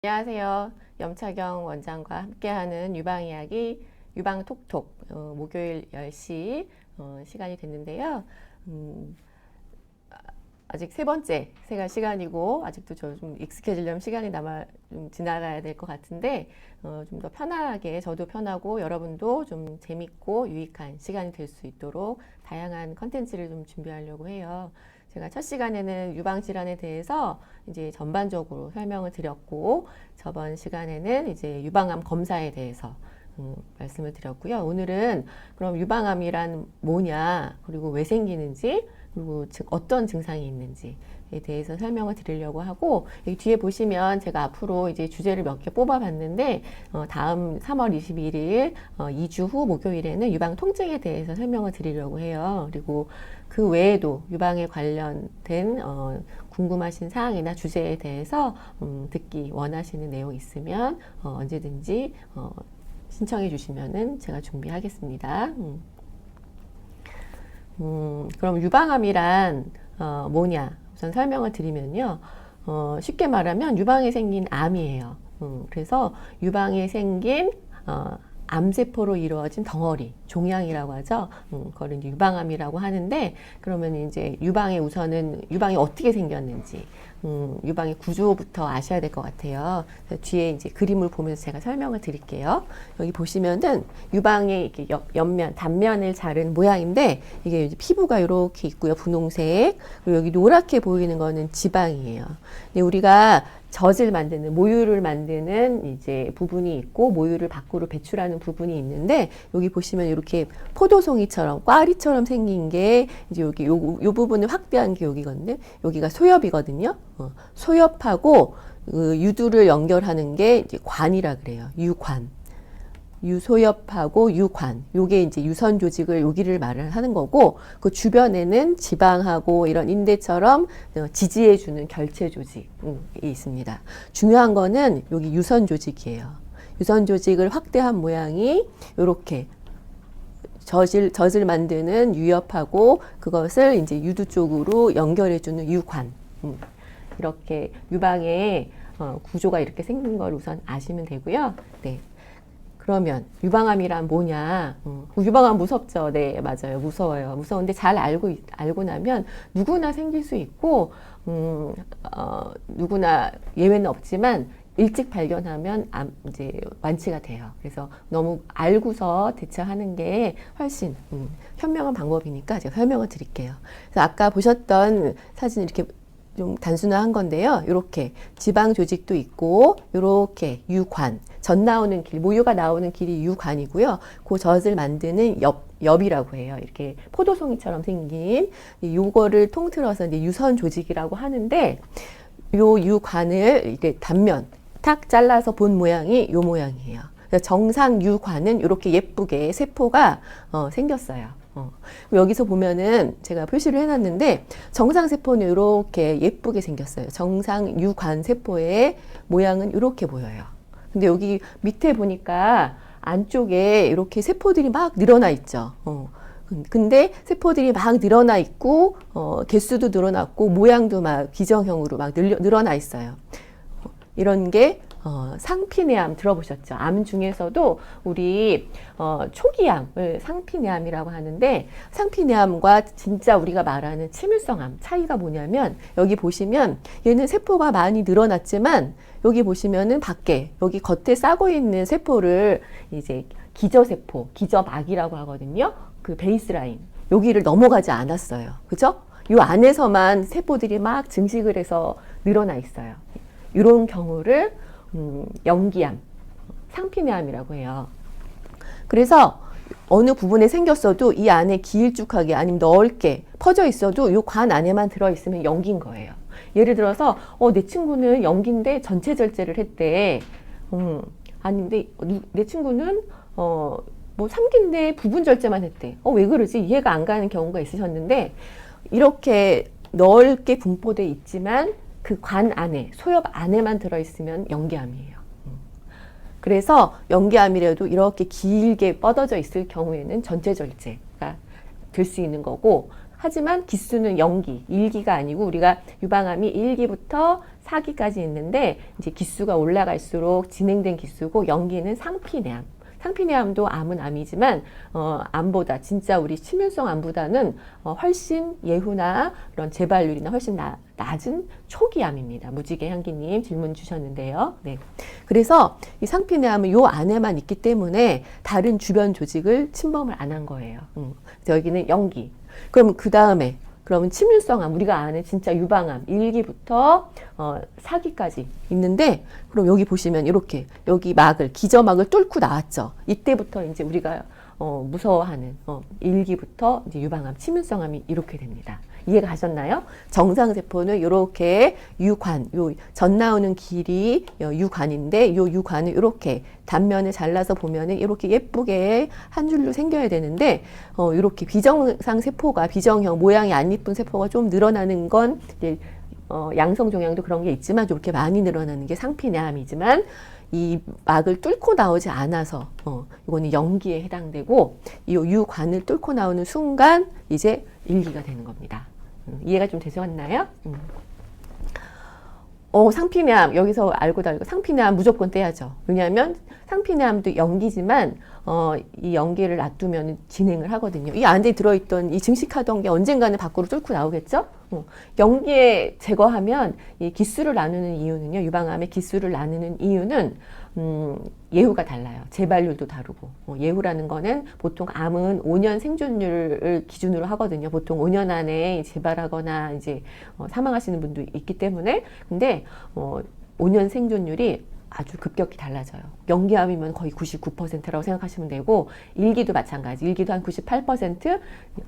안녕하세요. 염차경 원장과 함께하는 유방 이야기, 유방 톡톡, 목요일 10시 시간이 됐는데요. 아직 세 번째 시간이고 아직도 저 좀 익숙해지려면 시간이 좀 지나가야 될 것 같은데 좀 더 편하게 저도 편하고 여러분도 좀 재밌고 유익한 시간이 될 수 있도록 다양한 컨텐츠를 좀 준비하려고 해요. 제가 첫 시간에는 유방 질환에 대해서 이제 전반적으로 설명을 드렸고 저번 시간에는 이제 유방암 검사에 대해서 말씀을 드렸고요. 오늘은 그럼 유방암이란 뭐냐, 그리고 왜 생기는지, 그리고 어떤 증상이 있는지에 대해서 설명을 드리려고 하고, 여기 뒤에 보시면 제가 앞으로 이제 주제를 몇 개 뽑아봤는데, 다음 3월 21일, 2주 후 목요일에는 유방 통증에 대해서 설명을 드리려고 해요. 그리고 그 외에도 유방에 관련된 궁금하신 사항이나 주제에 대해서 듣기 원하시는 내용 있으면 언제든지 신청해 주시면은 제가 준비하겠습니다. 그럼 유방암이란 뭐냐 우선 설명을 드리면요. 쉽게 말하면 유방에 생긴 암이에요. 그래서 유방에 생긴 암세포로 이루어진 덩어리, 종양이라고 하죠. 그걸 이제 유방암이라고 하는데, 그러면 이제 우선은 유방이 어떻게 생겼는지, 유방의 구조부터 아셔야 될 것 같아요. 뒤에 이제 그림을 보면서 제가 설명을 드릴게요. 여기 보시면은 유방의 이렇게 옆면, 단면을 자른 모양인데, 이게 이제 피부가 이렇게 있고요. 분홍색. 그리고 여기 노랗게 보이는 거는 지방이에요. 근데 우리가 젖을 만드는, 모유를 만드는 이제 부분이 있고, 모유를 밖으로 배출하는 부분이 있는데, 여기 보시면 이렇게 포도송이처럼, 꽈리처럼 생긴 게, 이제 여기, 요 부분을 확대한 게 여기거든요. 여기가 소엽이거든요. 소엽하고, 유두를 연결하는 게 이제 관이라 그래요. 유관. 유소엽하고 유관, 요게 이제 유선 조직을 여기를 말을 하는 거고, 그 주변에는 지방하고 이런 인대처럼 지지해주는 결체 조직이 있습니다. 중요한 거는 여기 유선 조직이에요. 유선 조직을 확대한 모양이 이렇게 젖을 만드는 유엽하고 그것을 이제 유두 쪽으로 연결해주는 유관. 이렇게 유방의 구조가 이렇게 생긴 걸 우선 아시면 되고요. 네. 그러면 유방암이란 뭐냐? 유방암 무섭죠? 네, 맞아요. 무서워요. 무서운데 잘 알고 나면 누구나 생길 수 있고, 누구나 예외는 없지만 일찍 발견하면 이제 완치가 돼요. 그래서 너무 알고서 대처하는 게 훨씬 현명한 방법이니까 제가 설명을 드릴게요. 그래서 아까 보셨던 사진 이렇게 좀 단순화한 건데요. 이렇게 지방 조직도 있고, 이렇게 유관, 젖 나오는 길, 모유가 나오는 길이 유관이고요. 그 젖을 만드는 엽이라고 해요. 이렇게 포도송이처럼 생긴 요거를 통틀어서 이제 유선 조직이라고 하는데, 요 유관을 이렇게 단면 탁 잘라서 본 모양이 요 모양이에요. 정상 유관은 이렇게 예쁘게 세포가 생겼어요. 여기서 보면은 제가 표시를 해놨는데 정상 세포는 이렇게 예쁘게 생겼어요. 정상 유관 세포의 모양은 이렇게 보여요. 근데 여기 밑에 보니까 안쪽에 이렇게 세포들이 막 늘어나 있죠. 근데 세포들이 막 늘어나 있고 개수도 늘어났고 모양도 막 기정형으로 막 늘어나 있어요. 이런 게 상피내암 들어보셨죠? 암 중에서도 우리 초기암을 상피내암이라고 하는데, 상피내암과 진짜 우리가 말하는 침울성암 차이가 뭐냐면, 여기 보시면 얘는 세포가 많이 늘어났지만 여기 보시면은 밖에 여기 겉에 싸고 있는 세포를 이제 기저세포, 기저막이라고 하거든요. 그 베이스라인 여기를 넘어가지 않았어요. 그죠? 요 안에서만 세포들이 막 증식을 해서 늘어나 있어요. 이런 경우를 연기암, 상피내암이라고 해요. 그래서 어느 부분에 생겼어도 이 안에 길쭉하게 아니면 넓게 퍼져 있어도 이 관 안에만 들어있으면 연기인 거예요. 예를 들어서 내 친구는 연기인데 전체 절제를 했대. 아닌데 내 친구는 뭐 3기인데 부분 절제만 했대. 왜 그러지? 이해가 안 가는 경우가 있으셨는데, 이렇게 넓게 분포돼 있지만 그 관 안에, 소엽 안에만 들어있으면 연기암이에요. 그래서 연기암이라도 이렇게 길게 뻗어져 있을 경우에는 전체 절제가 될 수 있는 거고, 하지만 기수는 0기, 1기가 아니고 우리가 유방암이 1기부터 4기까지 있는데 이제 기수가 올라갈수록 진행된 기수고 0기는 상피내암. 상피내암도 암은 암이지만 암보다 진짜 우리 치명성 암보다는 훨씬 예후나 그런 재발률이나 훨씬 낮은 초기암입니다. 무지개 향기님 질문 주셨는데요. 네. 그래서 이 상피내암은 요 안에만 있기 때문에 다른 주변 조직을 침범을 안 한 거예요. 그래서 여기는 0기. 그럼 그 다음에 그러면 치밀성암, 우리가 아는 진짜 유방암 1기부터 4기까지 있는데, 그럼 여기 보시면 이렇게 여기 기저막을 뚫고 나왔죠. 이때부터 이제 우리가 무서워하는 1기부터 이제 유방암, 치밀성암이 이렇게 됩니다. 이해가 가셨나요? 정상세포는 이렇게 유관, 전 나오는 길이 유관인데, 요 유관을 이렇게 단면을 잘라서 보면은 이렇게 예쁘게 한 줄로 생겨야 되는데, 이렇게 비정상 세포가, 비정형, 모양이 안 이쁜 세포가 좀 늘어나는 건 이제 양성종양도 그런 게 있지만 이렇게 많이 늘어나는 게 상피내암이지만, 이 막을 뚫고 나오지 않아서 이거는 0기에 해당되고, 이 유관을 뚫고 나오는 순간 이제 1기가 되는 겁니다. 이해가 좀 되셨나요? 상피내암 여기서 알고 상피내암 무조건 떼야죠. 왜냐하면 상피내암도 0기지만 이 0기를 놔두면 진행을 하거든요. 이 안에 들어있던 이 증식하던 게 언젠가는 밖으로 뚫고 나오겠죠? 0기에 제거하면 이 기수를 나누는 이유는요. 유방암의 기수를 나누는 이유는 예후가 달라요. 재발률도 다르고. 예후라는 거는 보통 암은 5년 생존율을 기준으로 하거든요. 보통 5년 안에 재발하거나 이제 사망하시는 분도 있기 때문에. 근데 5년 생존율이 아주 급격히 달라져요. 0기암이면 거의 99%라고 생각하시면 되고, 1기도 마찬가지. 1기도 한 98%,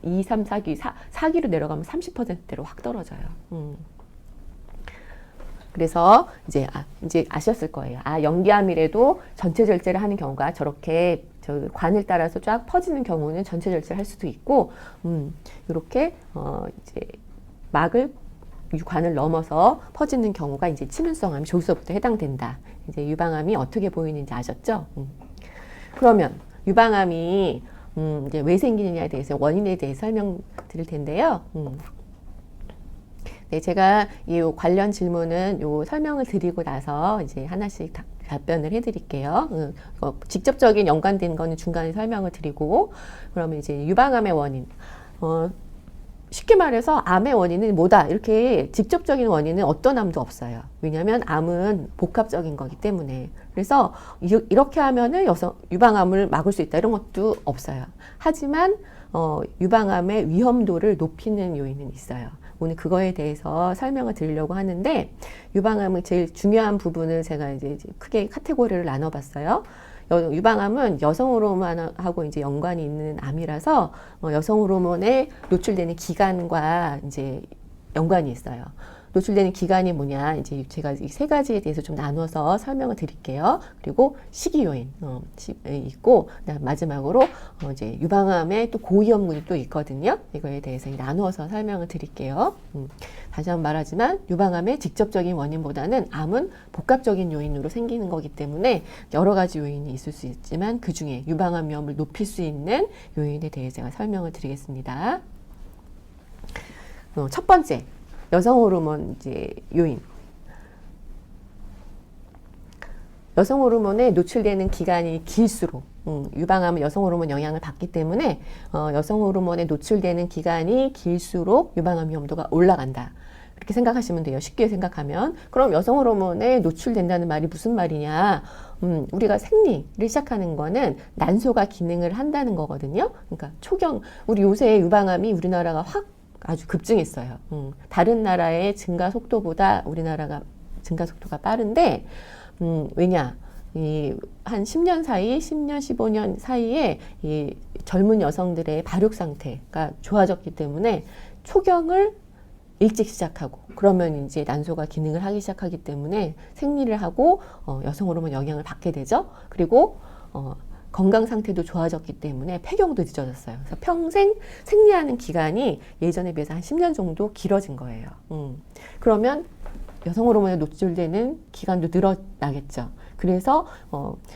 2, 3, 4기, 4기로 내려가면 30%대로 확 떨어져요. 그래서 이제 아셨을 거예요. 0기암이라도 전체 절제를 하는 경우가 저렇게 관을 따라서 쫙 퍼지는 경우는 전체 절제를 할 수도 있고, 이렇게 이제 관을 넘어서 퍼지는 경우가 이제 치명성암이 저기서부터 해당된다. 이제 유방암이 어떻게 보이는지 아셨죠? 그러면 유방암이 이제 왜 생기느냐에 대해서, 원인에 대해서 설명드릴 텐데요. 네, 제가 이 관련 질문은 설명을 드리고 나서 이제 하나씩 답변을 해드릴게요. 직접적인 연관된 거는 중간에 설명을 드리고, 그러면 이제 유방암의 원인. 쉽게 말해서 암의 원인은 뭐다, 이렇게 직접적인 원인은 어떤 암도 없어요. 왜냐하면 암은 복합적인 거기 때문에. 그래서 이렇게 하면은 유방암을 막을 수 있다, 이런 것도 없어요. 하지만 유방암의 위험도를 높이는 요인은 있어요. 오늘 그거에 대해서 설명을 드리려고 하는데, 유방암의 제일 중요한 부분을 제가 이제 크게 카테고리를 나눠봤어요. 유방암은 여성 호르몬하고 이제 연관이 있는 암이라서 여성 호르몬에 노출되는 기간과 이제 연관이 있어요. 노출되는 기간이 뭐냐, 이제 제가 이 세 가지에 대해서 좀 나눠서 설명을 드릴게요. 그리고 식이 요인 있고, 그다음 마지막으로 이제 유방암에 또 고위험군이 또 있거든요. 이거에 대해서 나누어서 설명을 드릴게요. 다시 한번 말하지만 유방암의 직접적인 원인보다는 암은 복합적인 요인으로 생기는 거기 때문에 여러 가지 요인이 있을 수 있지만, 그 중에 유방암 위험을 높일 수 있는 요인에 대해서 제가 설명을 드리겠습니다. 첫 번째, 여성 호르몬 이제 요인. 여성 호르몬에 노출되는 기간이 길수록, 유방암은 여성 호르몬 영향을 받기 때문에 여성 호르몬에 노출되는 기간이 길수록 유방암 위험도가 올라간다. 이렇게 생각하시면 돼요. 쉽게 생각하면. 그럼 여성 호르몬에 노출된다는 말이 무슨 말이냐? 우리가 생리를 시작하는 거는 난소가 기능을 한다는 거거든요. 그러니까 우리 요새 유방암이 우리나라가 확 아주 급증했어요. 다른 나라의 증가 속도보다 우리나라가 증가 속도가 빠른데, 왜냐? 한 10년 사이, 10년, 15년 사이에 이 젊은 여성들의 발육 상태가 좋아졌기 때문에 초경을 일찍 시작하고, 그러면 이제 난소가 기능을 하기 시작하기 때문에 생리를 하고 여성 호르몬 영향을 받게 되죠. 그리고 건강 상태도 좋아졌기 때문에 폐경도 늦어졌어요. 그래서 평생 생리하는 기간이 예전에 비해서 한 10년 정도 길어진 거예요. 그러면 여성 호르몬에 노출되는 기간도 늘어나겠죠. 그래서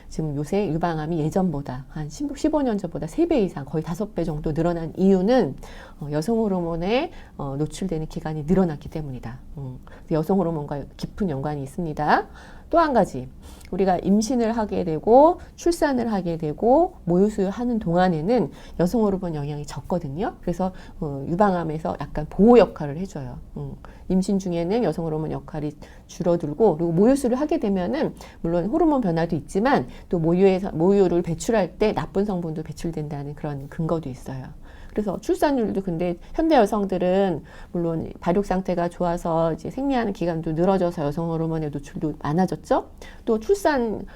지금 요새 유방암이 예전보다 한 15년 전보다 3배 이상 거의 5배 정도 늘어난 이유는 여성 호르몬에 노출되는 기간이 늘어났기 때문이다. 여성 호르몬과 깊은 연관이 있습니다. 또 한 가지, 우리가 임신을 하게 되고 출산을 하게 되고 모유수유하는 동안에는 여성 호르몬 영향이 적거든요. 그래서 유방암에서 약간 보호 역할을 해줘요. 임신 중에는 여성 호르몬 역할이 줄어들고, 그리고 모유수유를 하게 되면은 물론 호르몬 변화도 있지만 또 모유를 배출할 때 나쁜 성분도 배출된다는 그런 근거도 있어요. 그래서 출산율도, 근데 현대 여성들은 물론 발육 상태가 좋아서 이제 생리하는 기간도 늘어져서 여성 호르몬의 노출도 많아졌죠. 또 출산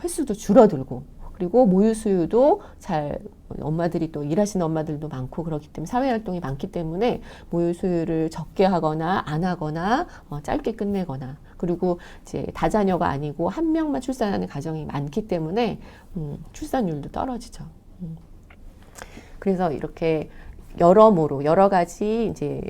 횟수도 줄어들고, 그리고 모유 수유도 잘, 엄마들이 또 일하시는 엄마들도 많고 그렇기 때문에, 사회 활동이 많기 때문에 모유 수유를 적게 하거나 안 하거나 짧게 끝내거나, 그리고 이제 다자녀가 아니고 한 명만 출산하는 가정이 많기 때문에 출산율도 떨어지죠. 그래서 이렇게 여러모로 여러 가지 이제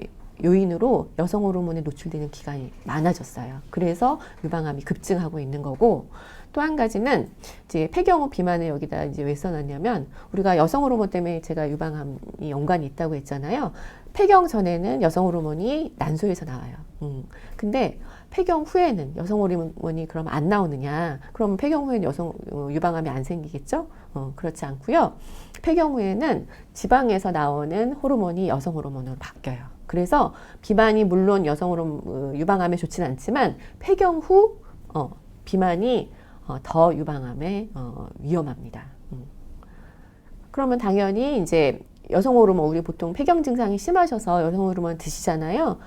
요인으로 여성 호르몬에 노출되는 기간이 많아졌어요. 그래서 유방암이 급증하고 있는 거고, 또 한 가지는 이제 폐경후 비만을 여기다 이제 왜 써놨냐면, 우리가 여성 호르몬 때문에 제가 유방암이 연관이 있다고 했잖아요. 폐경 전에는 여성 호르몬이 난소에서 나와요. 근데 폐경 후에는 여성 호르몬이 그럼 안 나오느냐? 그럼 폐경 후에는 유방암이 안 생기겠죠? 그렇지 않고요. 폐경 후에는 지방에서 나오는 호르몬이 여성 호르몬으로 바뀌어요. 그래서 비만이 물론 여성 호르몬 유방암에 좋지는 않지만 폐경 후 비만이 더 유방암에 위험합니다. 그러면 당연히 이제 여성 호르몬, 우리 보통 폐경 증상이 심하셔서 여성 호르몬 드시잖아요.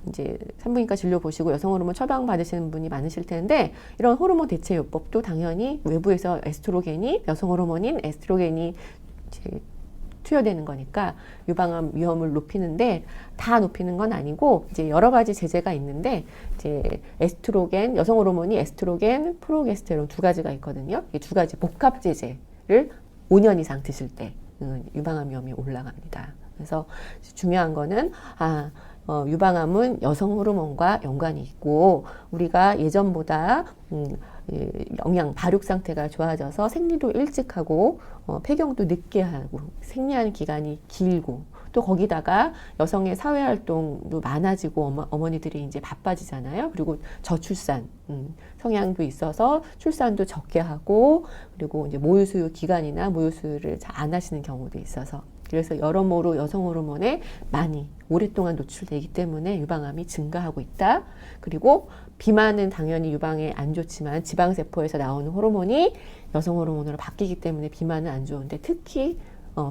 이제 산부인과 진료 보시고 여성 호르몬 처방 받으시는 분이 많으실 텐데, 이런 호르몬 대체 요법도 당연히 외부에서 여성 호르몬인 에스트로겐이 이제 투여되는 거니까 유방암 위험을 높이는데, 다 높이는 건 아니고 이제 여러 가지 제제가 있는데, 이제 에스트로겐, 여성 호르몬이 에스트로겐, 프로게스테론 두 가지가 있거든요. 이 두 가지 복합 제제를 5년 이상 드실 때 유방암 위험이 올라갑니다. 그래서 중요한 거는 유방암은 여성 호르몬과 연관이 있고, 우리가 예전보다 발육 상태가 좋아져서 생리도 일찍 하고 폐경도 늦게 하고 생리하는 기간이 길고, 또 거기다가 여성의 사회활동도 많아지고 어머니들이 이제 바빠지잖아요. 그리고 저출산 성향도 있어서 출산도 적게 하고, 그리고 이제 모유수유 기간이나 모유수유를 잘 안 하시는 경우도 있어서, 그래서 여러모로 여성 호르몬에 많이 오랫동안 노출되기 때문에 유방암이 증가하고 있다. 그리고 비만은 당연히 유방에 안 좋지만 지방세포에서 나오는 호르몬이 여성 호르몬으로 바뀌기 때문에 비만은 안 좋은데, 특히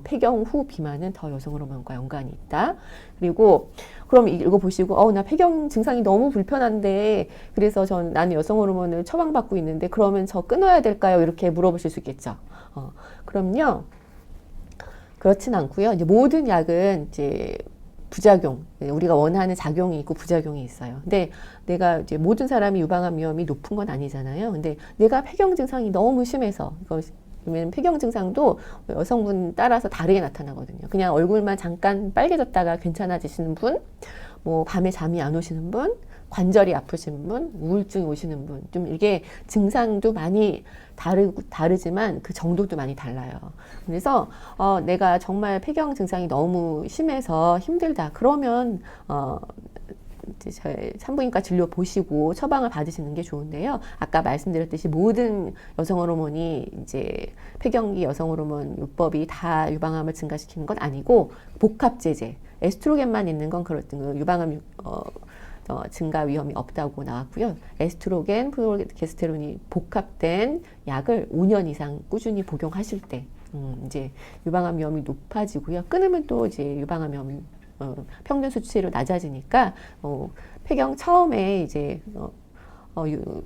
폐경 후 비만은 더 여성 호르몬과 연관이 있다. 그리고 그럼 이거 보시고 나 폐경 증상이 너무 불편한데, 그래서 나는 여성 호르몬을 처방받고 있는데 그러면 저 끊어야 될까요? 이렇게 물어보실 수 있겠죠. 그럼요. 그렇진 않고요. 이제 모든 약은 이제 부작용, 우리가 원하는 작용이 있고 부작용이 있어요. 근데 내가 이제 모든 사람이 유방암 위험이 높은 건 아니잖아요. 근데 내가 폐경 증상이 너무 심해서, 그러면 폐경 증상도 여성분 따라서 다르게 나타나거든요. 그냥 얼굴만 잠깐 빨개졌다가 괜찮아지시는 분, 뭐 밤에 잠이 안 오시는 분, 관절이 아프신 분, 우울증이 오시는 분, 좀 이게 증상도 많이 다르지만 그 정도도 많이 달라요. 그래서 내가 정말 폐경 증상이 너무 심해서 힘들다. 그러면 이제 저희 산부인과 진료 보시고 처방을 받으시는 게 좋은데요. 아까 말씀드렸듯이 모든 여성 호르몬이 이제 폐경기 여성 호르몬 요법이 다 유방암을 증가시키는 건 아니고, 복합 제제, 에스트로겐만 있는 건 그렇든 유방암 증가 위험이 없다고 나왔고요. 에스트로겐, 프로게스테론이 복합된 약을 5년 이상 꾸준히 복용하실 때 이제 유방암 위험이 높아지고요. 끊으면 또 이제 유방암 위험이 평균 수치로 낮아지니까 폐경 처음에 이제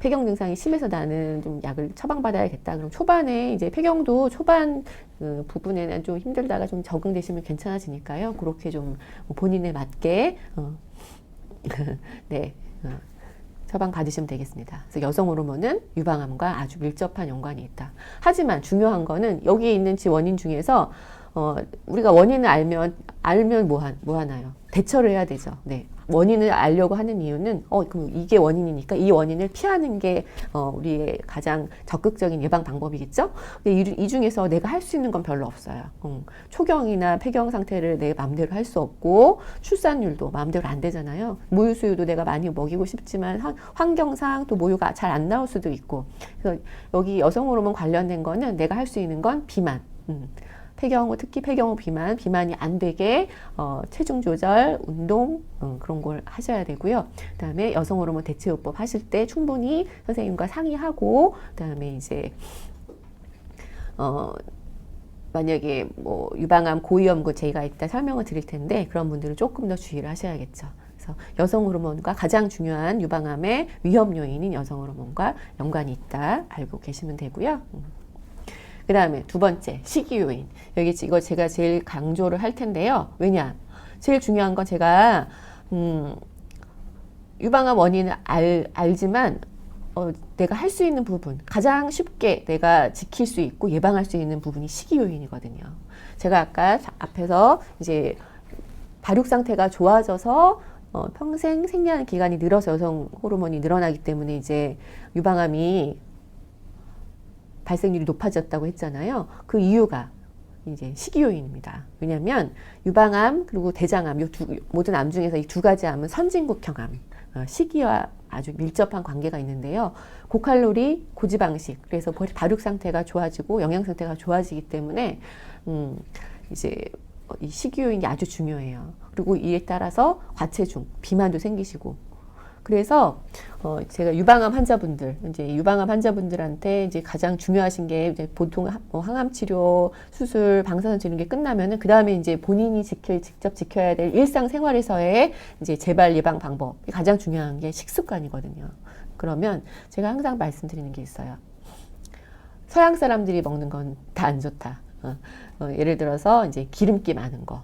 폐경 증상이 심해서 나는 좀 약을 처방받아야겠다. 그럼 초반에 이제 폐경도 초반 부분에는 좀 힘들다가 좀 적응되시면 괜찮아지니까요. 그렇게 좀 본인에 맞게 네, 처방 받으시면 되겠습니다. 그래서 여성 호르몬은 유방암과 아주 밀접한 연관이 있다. 하지만 중요한 거는 여기 있는 원인 중에서 우리가 원인을 알면 뭐 하나요? 대처를 해야 되죠. 네. 원인을 알려고 하는 이유는 그럼 이게 원인이니까 이 원인을 피하는 게 우리의 가장 적극적인 예방 방법이겠죠. 근데 이 중에서 내가 할 수 있는 건 별로 없어요. 초경이나 폐경 상태를 내 마음대로 할 수 없고 출산율도 마음대로 안 되잖아요. 모유 수유도 내가 많이 먹이고 싶지만 환경상 또 모유가 잘 안 나올 수도 있고. 그래서 여기 여성 호르몬 관련된 거는 내가 할 수 있는 건 비만. 특히 폐경 후 비만이 안 되게 체중 조절, 운동 그런 걸 하셔야 되고요. 그다음에 여성 호르몬 대체요법 하실 때 충분히 선생님과 상의하고 그다음에 이제 만약에 뭐 유방암 고위험군 제가 이따 설명을 드릴 텐데 그런 분들은 조금 더 주의를 하셔야겠죠. 그래서 여성 호르몬과 가장 중요한 유방암의 위험 요인인 여성 호르몬과 연관이 있다 알고 계시면 되고요. 그 다음에 두 번째, 식이 요인. 이거 제가 제일 강조를 할 텐데요. 왜냐? 제일 중요한 건 제가, 유방암 원인을 알지만, 내가 할 수 있는 부분, 가장 쉽게 내가 지킬 수 있고 예방할 수 있는 부분이 식이 요인이거든요. 제가 아까 앞에서 이제 발육 상태가 좋아져서 평생 생리하는 기간이 늘어서 여성 호르몬이 늘어나기 때문에 이제 유방암이 발생률이 높아졌다고 했잖아요. 그 이유가 이제 식이 요인입니다. 왜냐하면 유방암 그리고 대장암 모든 암 중에서 이 두 가지 암은 선진국형 암, 식이와 아주 밀접한 관계가 있는데요. 고칼로리, 고지방식. 그래서 발육 상태가 좋아지고 영양 상태가 좋아지기 때문에 이제 이 식이 요인이 아주 중요해요. 그리고 이에 따라서 과체중, 비만도 생기시고. 그래서 제가 유방암 환자분들한테 이제 가장 중요하신 게 이제 보통 항암 치료, 수술, 방사선 치료 게 끝나면은 그 다음에 이제 본인이 직접 지켜야 될 일상생활에서의 이제 재발 예방 방법이 가장 중요한 게 식습관이거든요. 그러면 제가 항상 말씀드리는 게 있어요. 서양 사람들이 먹는 건 다 안 좋다. 예를 들어서 이제 기름기 많은 거.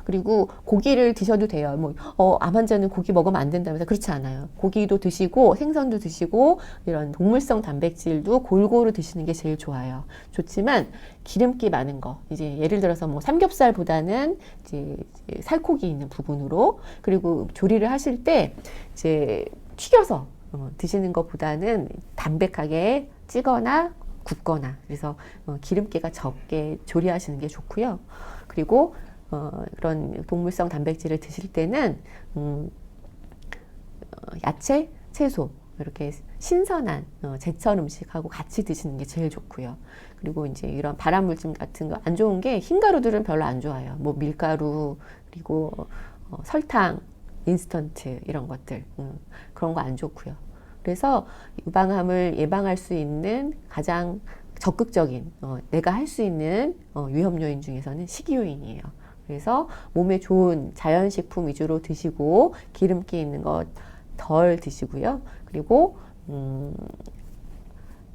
그리고 고기를 드셔도 돼요. 암 환자는 고기 먹으면 안 된다면서 그렇지 않아요. 고기도 드시고 생선도 드시고 이런 동물성 단백질도 골고루 드시는 게 제일 좋아요. 좋지만 기름기 많은 거, 이제 예를 들어서 뭐 삼겹살보다는 이제 살코기 있는 부분으로 그리고 조리를 하실 때 이제 튀겨서 드시는 것보다는 담백하게 찌거나 굽거나 그래서 기름기가 적게 조리하시는 게 좋고요. 그리고 그런 동물성 단백질을 드실 때는 야채, 채소 이렇게 신선한 제철 음식하고 같이 드시는 게 제일 좋고요. 그리고 이제 이런 발암물질 같은 거 안 좋은 게 흰가루들은 별로 안 좋아요. 뭐 밀가루 그리고 설탕, 인스턴트 이런 것들 그런 거 안 좋고요. 그래서 유방암을 예방할 수 있는 가장 적극적인 내가 할 수 있는 위험 요인 중에서는 식이 요인이에요. 그래서 몸에 좋은 자연식품 위주로 드시고 기름기 있는 것 덜 드시고요. 그리고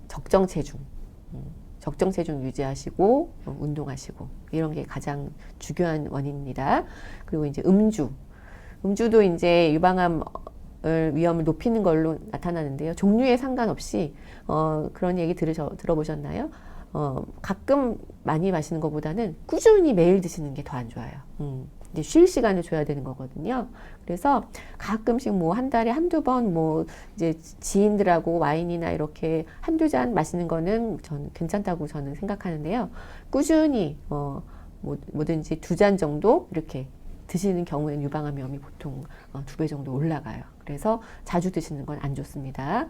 적정 체중 유지하시고 운동하시고 이런 게 가장 중요한 원인입니다. 그리고 이제 음주도 이제 유방암 위험을 높이는 걸로 나타나는데요. 종류에 상관없이 그런 얘기 들어보셨나요? 가끔 많이 마시는 것보다는 꾸준히 매일 드시는 게 더 안 좋아요. 이제 쉴 시간을 줘야 되는 거거든요. 그래서 가끔씩 뭐 한 달에 한두 번 뭐 이제 지인들하고 와인이나 이렇게 한두 잔 마시는 거는 저는 괜찮다고 저는 생각하는데요. 꾸준히 뭐든지 두 잔 정도 이렇게 드시는 경우에는 유방암 위험이 보통 2배 정도 올라가요. 그래서 자주 드시는 건 안 좋습니다.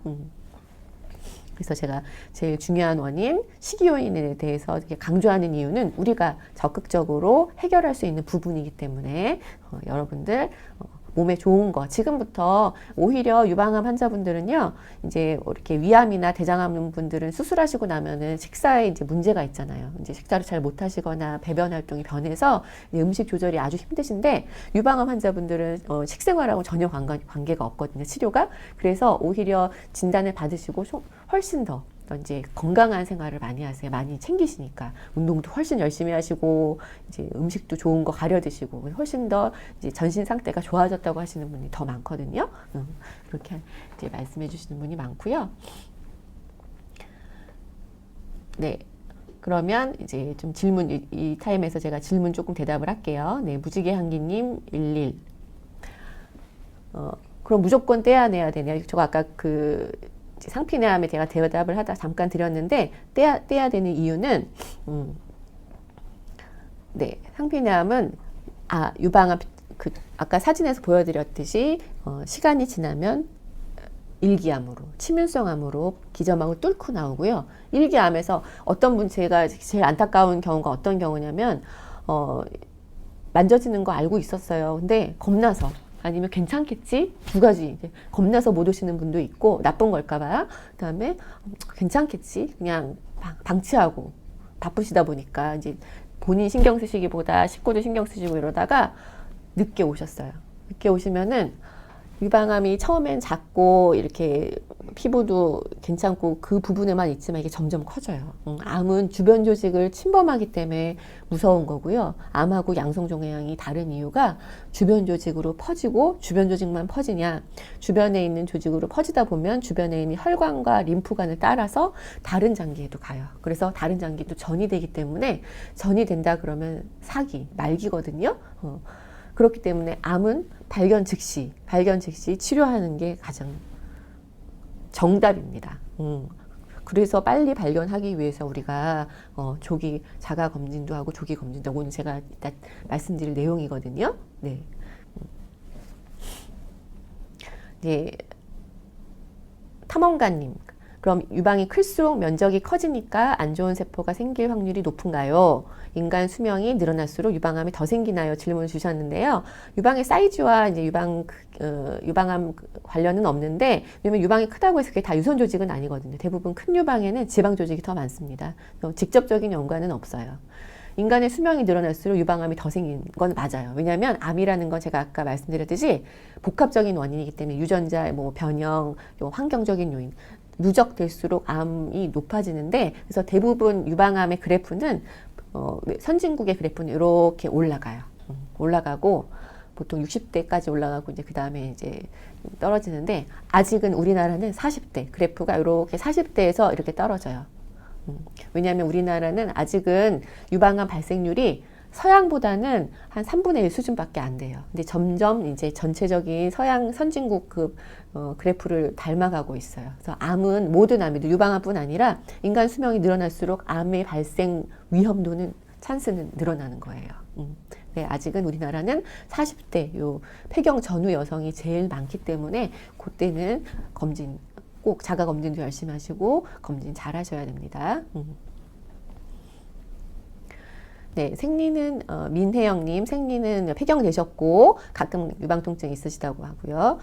그래서 제가 제일 중요한 원인, 식이 요인에 대해서 이렇게 강조하는 이유는 우리가 적극적으로 해결할 수 있는 부분이기 때문에 여러분들 몸에 좋은 거 지금부터 오히려 유방암 환자분들은요 이제 이렇게 위암이나 대장암 분들은 수술하시고 나면은 식사에 이제 문제가 있잖아요. 이제 식사를 잘 못하시거나 배변 활동이 변해서 음식 조절이 아주 힘드신데 유방암 환자분들은 식생활하고 전혀 관계가 없거든요. 치료가. 그래서 오히려 진단을 받으시고 훨씬 더 이제 건강한 생활을 많이 하세요. 많이 챙기시니까 운동도 훨씬 열심히 하시고 이제 음식도 좋은 거 가려 드시고 훨씬 더 이제 전신 상태가 좋아졌다고 하시는 분이 더 많거든요. 그렇게 이제 말씀해 주시는 분이 많고요. 네. 그러면 이제 좀 질문, 이 타임에서 제가 질문 조금 대답을 할게요. 네, 무지개 향기님 11. 그럼 무조건 떼어내야 되네요. 저 아까 그 상피내암에 제가 대답을 하다 잠깐 드렸는데, 떼야 되는 이유는, 네, 상피내암은, 유방암, 아까 사진에서 보여드렸듯이, 시간이 지나면 일기암으로, 치밀성암으로 기점막을 뚫고 나오고요. 일기암에서 어떤 분, 제가 제일 안타까운 경우가 어떤 경우냐면, 만져지는 거 알고 있었어요. 근데 겁나서, 아니면 괜찮겠지? 두 가지. 이제 겁나서 못 오시는 분도 있고, 나쁜 걸까봐. 그 다음에, 괜찮겠지? 그냥 방치하고, 바쁘시다 보니까, 이제 본인 신경 쓰시기보다 식구도 신경 쓰시고 이러다가 늦게 오셨어요. 늦게 오시면은, 유방암이 처음엔 작고 이렇게 피부도 괜찮고 그 부분에만 있지만 이게 점점 커져요. 암은 주변 조직을 침범하기 때문에 무서운 거고요. 암하고 양성종양이 다른 이유가 주변 조직으로 퍼지고, 주변 조직만 퍼지냐, 주변에 있는 조직으로 퍼지다 보면 주변에 있는 혈관과 림프관을 따라서 다른 장기에도 가요. 그래서 다른 장기도 전이 되기 때문에, 전이 된다 그러면 말기거든요. 그렇기 때문에 암은 발견 즉시 치료하는 게 가장 정답입니다. 그래서 빨리 발견하기 위해서 우리가 조기 자가 검진도 하고 조기 검진도 하고, 오늘 제가 이따 말씀드릴 내용이거든요. 네. 네. 탐험가님, 그럼 유방이 클수록 면적이 커지니까 안 좋은 세포가 생길 확률이 높은가요? 인간 수명이 늘어날수록 유방암이 더 생기나요? 질문을 주셨는데요. 유방의 사이즈와 이제 유방암 관련은 없는데, 왜냐면 유방이 크다고 해서 그게 다 유선 조직은 아니거든요. 대부분 큰 유방에는 지방 조직이 더 많습니다. 직접적인 연관은 없어요. 인간의 수명이 늘어날수록 유방암이 더 생긴 건 맞아요. 왜냐하면 암이라는 건 제가 아까 말씀드렸듯이 복합적인 원인이기 때문에 유전자, 변형, 환경적인 요인, 누적될수록 암이 높아지는데, 그래서 대부분 유방암의 그래프는 선진국의 그래프는 이렇게 올라가요. 올라가고 보통 60대까지 올라가고 이제 그 다음에 이제 떨어지는데, 아직은 우리나라는 40대 그래프가 이렇게 40대에서 이렇게 떨어져요. 왜냐하면 우리나라는 아직은 유방암 발생률이 서양보다는 한 3분의 1 수준밖에 안 돼요. 근데 점점 이제 전체적인 서양 선진국 그래프를 닮아가고 있어요. 그래서 암은, 모든 암이도 유방암뿐 아니라 인간 수명이 늘어날수록 암의 발생 위험도는, 찬스는 늘어나는 거예요. 네, 아직은 우리나라는 40대 요 폐경 전후 여성이 제일 많기 때문에 그때는 검진, 꼭 자가 검진도 열심히 하시고 검진 잘 하셔야 됩니다. 네, 생리는 민혜영님, 생리는 폐경되셨고 가끔 유방통증 있으시다고 하고요.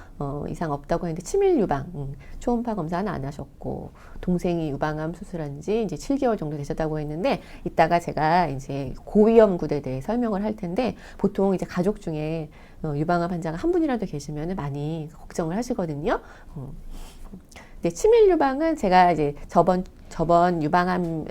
이상 없다고 했는데 치밀 유방, 초음파 검사는 안 하셨고, 동생이 유방암 수술한 지 이제 7개월 정도 되셨다고 했는데, 이따가 제가 이제 고위험 구대에 대해 설명을 할 텐데, 보통 이제 가족 중에 유방암 환자가 한 분이라도 계시면 많이 걱정을 하시거든요. 네, 치밀 유방은 제가 이제 저번 유방암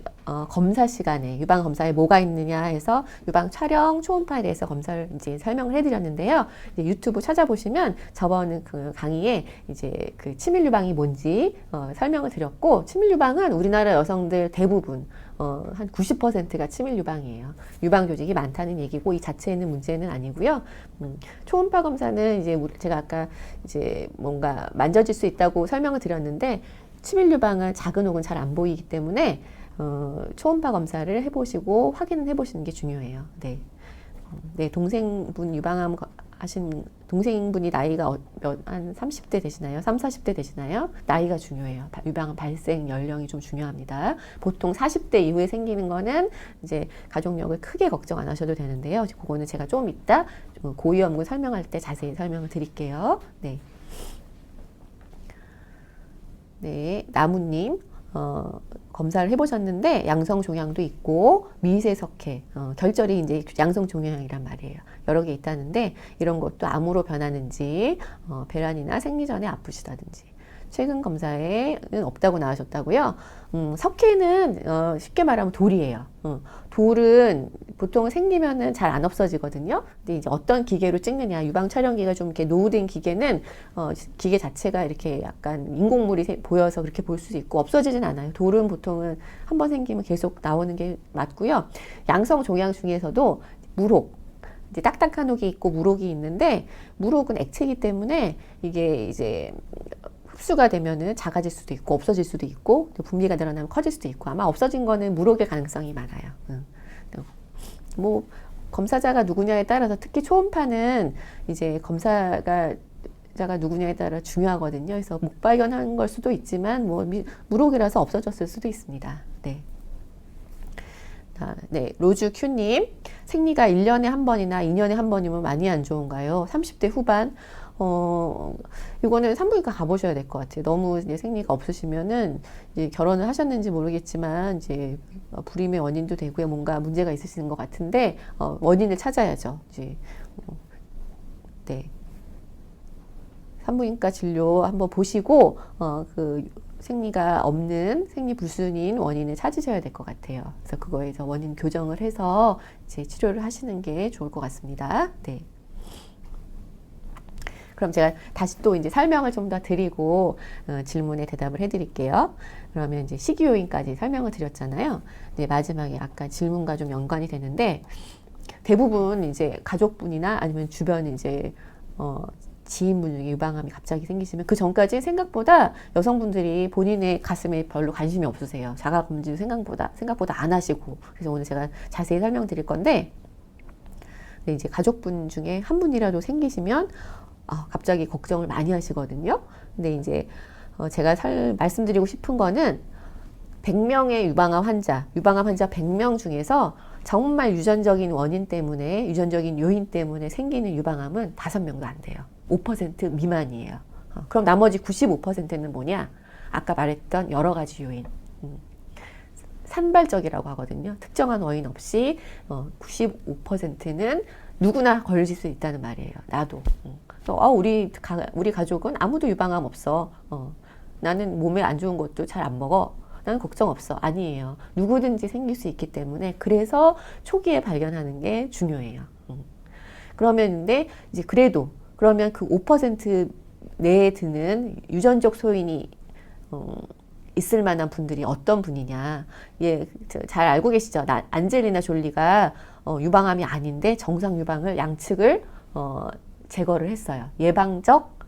검사 시간에 유방 검사에 뭐가 있느냐 해서 유방 촬영 초음파에 대해서 검사를 이제 설명을 해드렸는데요. 이제 유튜브 찾아보시면 저번 그 강의에 이제 그 치밀 유방이 뭔지 설명을 드렸고, 치밀 유방은 우리나라 여성들 대부분 한 90%가 치밀 유방이에요. 유방 조직이 많다는 얘기고, 이 자체에는 문제는 아니고요. 초음파 검사는 이제 제가 아까 이제 뭔가 만져질 수 있다고 설명을 드렸는데, 치밀 유방은 작은 혹은 잘 안 보이기 때문에 초음파 검사를 해보시고 확인을 해보시는 게 중요해요. 네, 네, 동생분 유방암 하신 동생분이 나이가 한 30대 되시나요? 3, 40대 되시나요? 나이가 중요해요. 유방암 발생 연령이 좀 중요합니다. 보통 40대 이후에 생기는 거는 이제 가족력을 크게 걱정 안 하셔도 되는데요. 그거는 제가 좀 이따 고위험군 설명할 때 자세히 설명을 드릴게요. 네. 네, 나무님, 검사를 해보셨는데 양성 종양도 있고 미세석회, 결절이 이제 양성 종양이란 말이에요. 여러 개 있다는데, 이런 것도 암으로 변하는지, 배란이나 생리 전에 아프시다든지, 최근 검사에는 없다고 나오셨다고요? 석회는 쉽게 말하면 돌이에요. 돌은 보통 생기면은 잘 안 없어지거든요. 근데 이제 어떤 기계로 찍느냐, 유방 촬영기가 좀 이렇게 노후된 기계는 기계 자체가 이렇게 약간 인공물이 보여서 그렇게 볼 수도 있고 없어지진 않아요. 돌은 보통은 한번 생기면 계속 나오는 게 맞고요. 양성 종양 중에서도 무록, 이제 딱딱한 혹이 있고 무록이 있는데, 무록은 액체이기 때문에 이게 이제 흡수가 되면은 작아질 수도 있고 없어질 수도 있고 분비가 늘어나면 커질 수도 있고, 아마 없어진 거는 무록일 가능성이 많아요. 뭐 검사자가 누구냐에 따라서, 특히 초음파는 이제 검사가 누구냐에 따라 중요하거든요. 그래서 못 발견한 걸 수도 있지만 뭐 무록이라서 없어졌을 수도 있습니다. 네. 네, 로즈 큐님, 생리가 1년에 한 번이나 2년에 한 번이면 많이 안 좋은가요? 30대 후반. 이거는 산부인과 가보셔야 될 것 같아요. 너무 이제 생리가 없으시면은 이제 결혼을 하셨는지 모르겠지만 이제 불임의 원인도 되고요. 뭔가 문제가 있으시는 것 같은데 원인을 찾아야죠. 이제 네. 산부인과 진료 한번 보시고 그 생리가 없는, 생리 불순인 원인을 찾으셔야 될 것 같아요. 그래서 그거에서 원인 교정을 해서 이제 치료를 하시는 게 좋을 것 같습니다. 네. 그럼 제가 다시 또 이제 설명을 좀 더 드리고 질문에 대답을 해드릴게요. 그러면 이제 식이 요인까지 설명을 드렸잖아요. 네, 마지막에 아까 질문과 좀 연관이 되는데, 대부분 이제 가족분이나 아니면 주변 이제 지인분 중에 유방암이 갑자기 생기시면 그 전까지 생각보다 여성분들이 본인의 가슴에 별로 관심이 없으세요. 자가검진 생각보다 안 하시고. 그래서 오늘 제가 자세히 설명드릴 건데, 네, 이제 가족분 중에 한 분이라도 생기시면 갑자기 걱정을 많이 하시거든요. 근데 이제 제가 말씀드리고 싶은 거는 100명의 유방암 환자 100명 중에서 정말 유전적인 원인 때문에, 유전적인 요인 때문에 생기는 유방암은 5명도 안 돼요. 5% 미만이에요. 그럼 나머지 95%는 뭐냐? 아까 말했던 여러 가지 요인. 산발적이라고 하거든요. 특정한 원인 없이 95%는 누구나 걸릴 수 있다는 말이에요. 나도. 우리 가족은 아무도 유방암 없어. 나는 몸에 안 좋은 것도 잘 안 먹어. 나는 걱정 없어. 아니에요. 누구든지 생길 수 있기 때문에, 그래서 초기에 발견하는 게 중요해요. 그러면 근데 이제 그러면 그 5% 내에 드는 유전적 소인이 있을 만한 분들이 어떤 분이냐. 예, 잘 알고 계시죠? 안젤리나 졸리가 유방암이 아닌데 정상 유방을 양측을 제거를 했어요. 예방적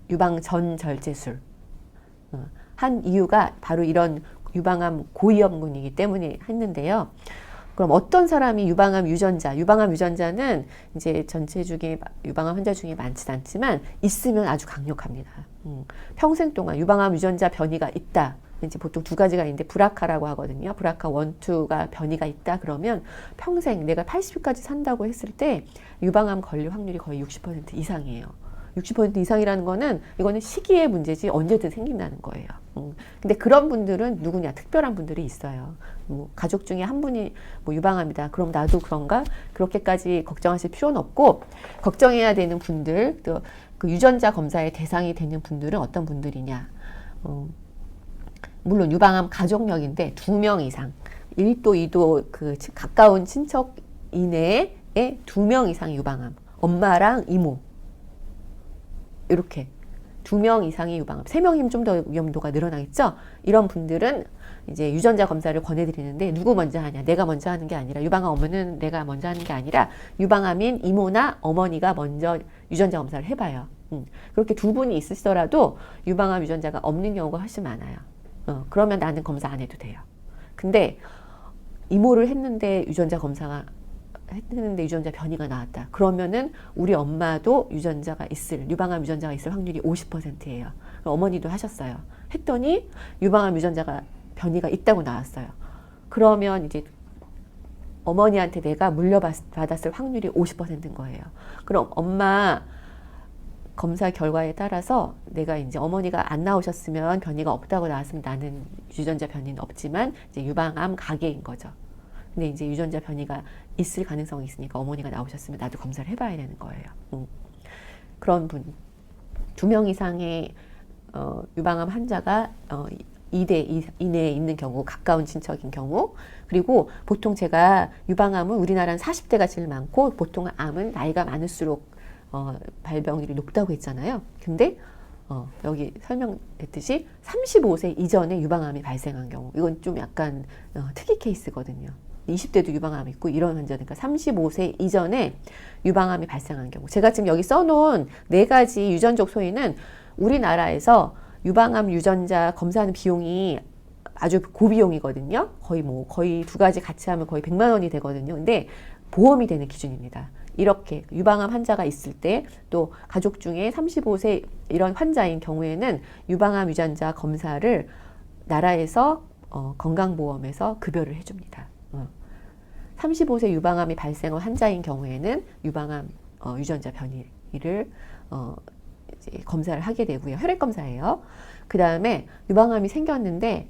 유방 전절제술. 한 이유가 바로 이런 유방암 고위험군이기 때문에 했는데요. 그럼 어떤 사람이 유방암 유전자는 이제 전체 중에 유방암 환자 중에 많진 않지만 있으면 아주 강력합니다. 평생 동안 유방암 유전자 변이가 있다. 이제 보통 2가지가 있는데 브라카라고 하거든요. 브라카 1, 2가 변이가 있다 그러면 평생, 내가 80까지 산다고 했을 때 유방암 걸릴 확률이 거의 60% 이상이에요. 60% 이상이라는 거는, 이거는 시기의 문제지 언제든 생긴다는 거예요. 근데 그런 분들은 누구냐? 특별한 분들이 있어요. 뭐 가족 중에 한 분이 뭐 유방암이다. 그럼 나도 그런가? 그렇게까지 걱정하실 필요는 없고, 걱정해야 되는 분들, 또 그 유전자 검사의 대상이 되는 분들은 어떤 분들이냐? 물론 유방암 가족력인데 2명 이상, 1도, 2도 그 가까운 친척 이내에 2명 이상 유방암, 엄마랑 이모, 이렇게 2명 이상의 유방암, 3명이면 좀 더 위험도가 늘어나겠죠. 이런 분들은 이제 유전자 검사를 권해드리는데, 누구 먼저 하냐? 내가 먼저 하는 게 아니라, 유방암 어머니는 내가 먼저 하는 게 아니라 유방암인 이모나 어머니가 먼저 유전자 검사를 해봐요. 그렇게 2분이 있으시더라도 유방암 유전자가 없는 경우가 훨씬 많아요. 그러면 나는 검사 안 해도 돼요. 근데 이모를 했는데 유전자 변이가 나왔다. 그러면은 우리 엄마도 유방암 유전자가 있을 확률이 50%예요. 어머니도 하셨어요. 했더니 유방암 유전자가 변이가 있다고 나왔어요. 그러면 이제 어머니한테 내가 물려받았을 확률이 50%인 거예요. 그럼 엄마 검사 결과에 따라서 내가 이제 어머니가 안 나오셨으면, 변이가 없다고 나왔으면 나는 유전자 변이는 없지만 이제 유방암 가계인 거죠. 근데 이제 유전자 변이가 있을 가능성이 있으니까 어머니가 나오셨으면 나도 검사를 해봐야 되는 거예요. 그런 분, 2명 이상의 유방암 환자가 2대 이내에 있는 경우, 가까운 친척인 경우, 그리고 보통 제가 유방암은 우리나라는 40대가 제일 많고 보통 암은 나이가 많을수록 발병률이 높다고 했잖아요. 근데 여기 설명했듯이 35세 이전에 유방암이 발생한 경우, 이건 좀 약간 특이 케이스거든요. 20대도 유방암이 있고 이런 환자니까 35세 이전에 유방암이 발생한 경우, 제가 지금 여기 써놓은 4가지 유전적 소인은 우리나라에서 유방암 유전자 검사하는 비용이 아주 고비용이거든요. 거의 2가지 같이 하면 거의 100만 원이 되거든요. 근데 보험이 되는 기준입니다. 이렇게 유방암 환자가 있을 때, 또 가족 중에 35세 이런 환자인 경우에는 유방암 유전자 검사를 나라에서 건강보험에서 급여를 해줍니다. 35세 유방암이 발생한 환자인 경우에는 유방암 유전자 변이를 이제 검사를 하게 되고요. 혈액 검사예요. 그 다음에 유방암이 생겼는데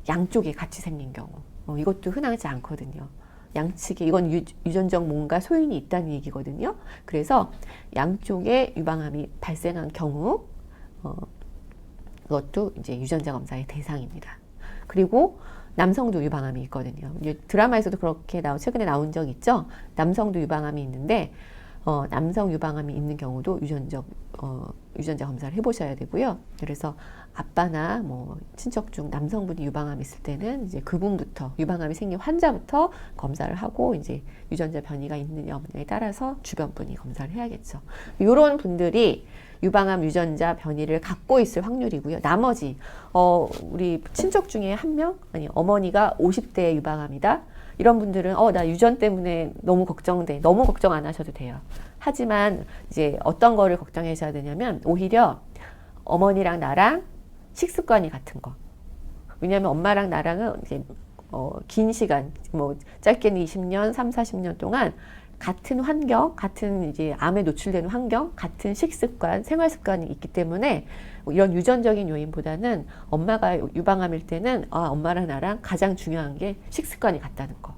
양쪽에 같이 생긴 경우, 이것도 흔하지 않거든요. 양측에, 이건 유전적 뭔가 소인이 있다는 얘기거든요. 그래서 양쪽에 유방암이 발생한 경우, 그것도 이제 유전자 검사의 대상입니다. 그리고 남성도 유방암이 있거든요. 이제 드라마에서도 그렇게 최근에 나온 적 있죠. 남성도 유방암이 있는데 남성 유방암이 있는 경우도 유전자 검사를 해보셔야 되고요. 그래서 아빠나 뭐 친척 중 남성분이 유방암이 있을 때는 이제 그분부터, 유방암이 생긴 환자부터 검사를 하고, 이제 유전자 변이가 있느냐 없느냐에 따라서 주변 분이 검사를 해야겠죠. 이런 분들이 유방암 유전자 변이를 갖고 있을 확률이고요. 나머지 우리 친척 중에 한 명, 아니 어머니가 50대 유방암이다, 이런 분들은 나 유전 때문에 너무 걱정돼. 너무 걱정 안 하셔도 돼요. 하지만 이제 어떤 거를 걱정하셔야 되냐면, 오히려 어머니랑 나랑 식습관이 같은 거. 왜냐하면 엄마랑 나랑은 이제 긴 시간, 뭐 짧게는 20년, 3, 40년 동안 같은 환경, 같은 이제 암에 노출되는 환경, 같은 식습관, 생활 습관이 있기 때문에 이런 유전적인 요인보다는 엄마가 유방암일 때는 엄마랑 나랑 가장 중요한 게 식습관이 같다는 거.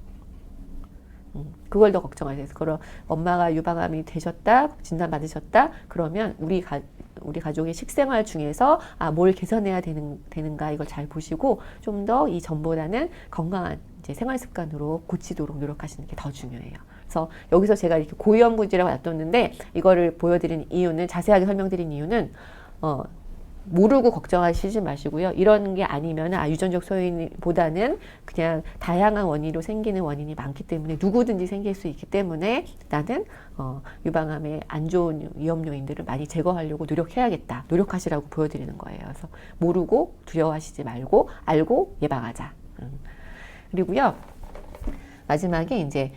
그걸 더 걱정하세요. 그럼 엄마가 유방암이 되셨다, 진단 받으셨다, 그러면 우리 가족의 식생활 중에서 뭘 개선해야 되는가, 이걸 잘 보시고 좀 더 이 전보다는 건강한 이제 생활 습관으로 고치도록 노력하시는 게 더 중요해요. 그래서 여기서 제가 이렇게 고위험군이라고 놔뒀는데, 이거를 보여드린 이유는, 자세하게 설명드린 이유는 모르고 걱정하시지 마시고요. 이런 게 아니면 유전적 소인보다는 그냥 다양한 원인으로 생기는 원인이 많기 때문에 누구든지 생길 수 있기 때문에 나는 유방암의 안 좋은 위험 요인들을 많이 제거하려고 노력해야겠다, 노력하시라고 보여드리는 거예요. 그래서 모르고 두려워하시지 말고 알고 예방하자. 그리고요, 마지막에 이제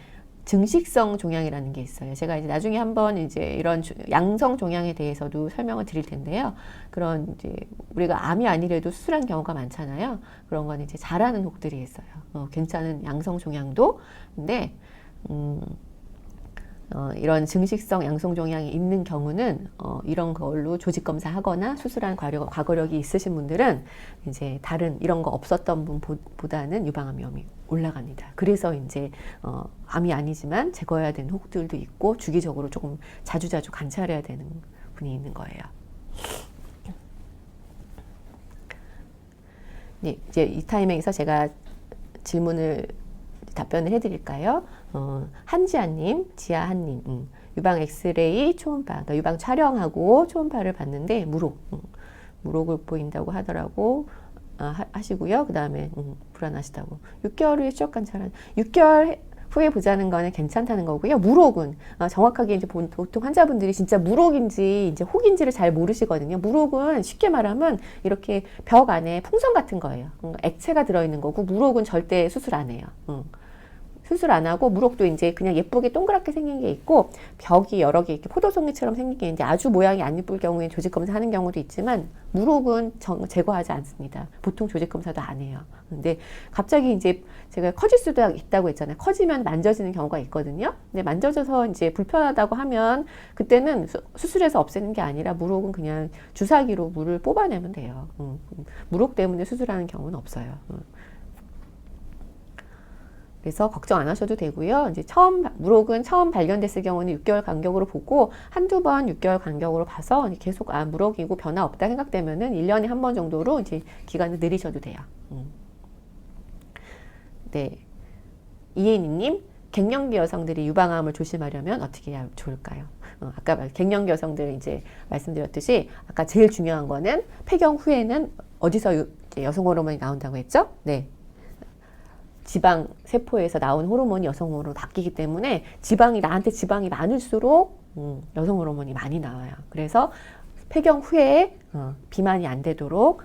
증식성 종양이라는 게 있어요. 제가 이제 나중에 한번 이제 이런 양성 종양에 대해서도 설명을 드릴 텐데요. 그런 이제 우리가 암이 아니래도 수술한 경우가 많잖아요. 그런 건 이제 잘하는 혹들이 있어요. 괜찮은 양성 종양도. 근데 이런 증식성 양성 종양이 있는 경우는 이런 걸로 조직 검사하거나 수술한 과거력이 있으신 분들은 이제 다른 이런 거 없었던 분보다는 유방암 위험이 올라갑니다. 그래서 이제 암이 아니지만 제거해야 되는 혹들도 있고, 주기적으로 조금 자주자주 관찰해야 되는 분이 있는 거예요. 네, 이제 이 타이밍에서 제가 답변을 해드릴까요? 한지아님, 지아한님, 유방 엑스레이 초음파, 그러니까 유방 촬영하고 초음파를 봤는데 무록을 보인다고 하더라고. 하시고요. 그 다음에 불안하시다고. 6개월 후에 추적 관찰한 6개월 후에 보자는 거는 괜찮다는 거고요. 무록은 정확하게 이제 보통 환자분들이 진짜 무록인지 이제 혹인지를 잘 모르시거든요. 무록은 쉽게 말하면 이렇게 벽 안에 풍선 같은 거예요. 액체가 들어있는 거고, 무록은 절대 수술 안 해요. 수술 안 하고, 무록도 이제 그냥 예쁘게 동그랗게 생긴 게 있고, 벽이 여러 개 이렇게 포도송이처럼 생긴 게 있는데, 아주 모양이 안 예쁠 경우에 조직 검사 하는 경우도 있지만, 무록은 제거하지 않습니다. 보통 조직 검사도 안 해요. 근데 갑자기 이제 제가 커질 수도 있다고 했잖아요. 커지면 만져지는 경우가 있거든요. 근데 만져져서 이제 불편하다고 하면, 그때는 수술해서 없애는 게 아니라 무록은 그냥 주사기로 물을 뽑아내면 돼요. 무록 때문에 수술하는 경우는 없어요. 그래서 걱정 안 하셔도 되고요. 이제 물혹은 처음 발견됐을 경우는 6개월 간격으로 보고 한두 번 6개월 간격으로 봐서 계속 물혹이고 변화 없다 생각되면은 1년에 한 번 정도로 이제 기간을 늘리셔도 돼요. 네. 이혜니님, 갱년기 여성들이 유방암을 조심하려면 어떻게 해야 좋을까요? 아까 갱년기 여성들 이제 말씀드렸듯이 아까 제일 중요한 거는 폐경 후에는 어디서 여성 호르몬이 나온다고 했죠? 네. 지방 세포에서 나온 호르몬이 여성 호르몬으로 바뀌기 때문에 나한테 지방이 많을수록 여성 호르몬이 많이 나와요. 그래서 폐경 후에 비만이 안 되도록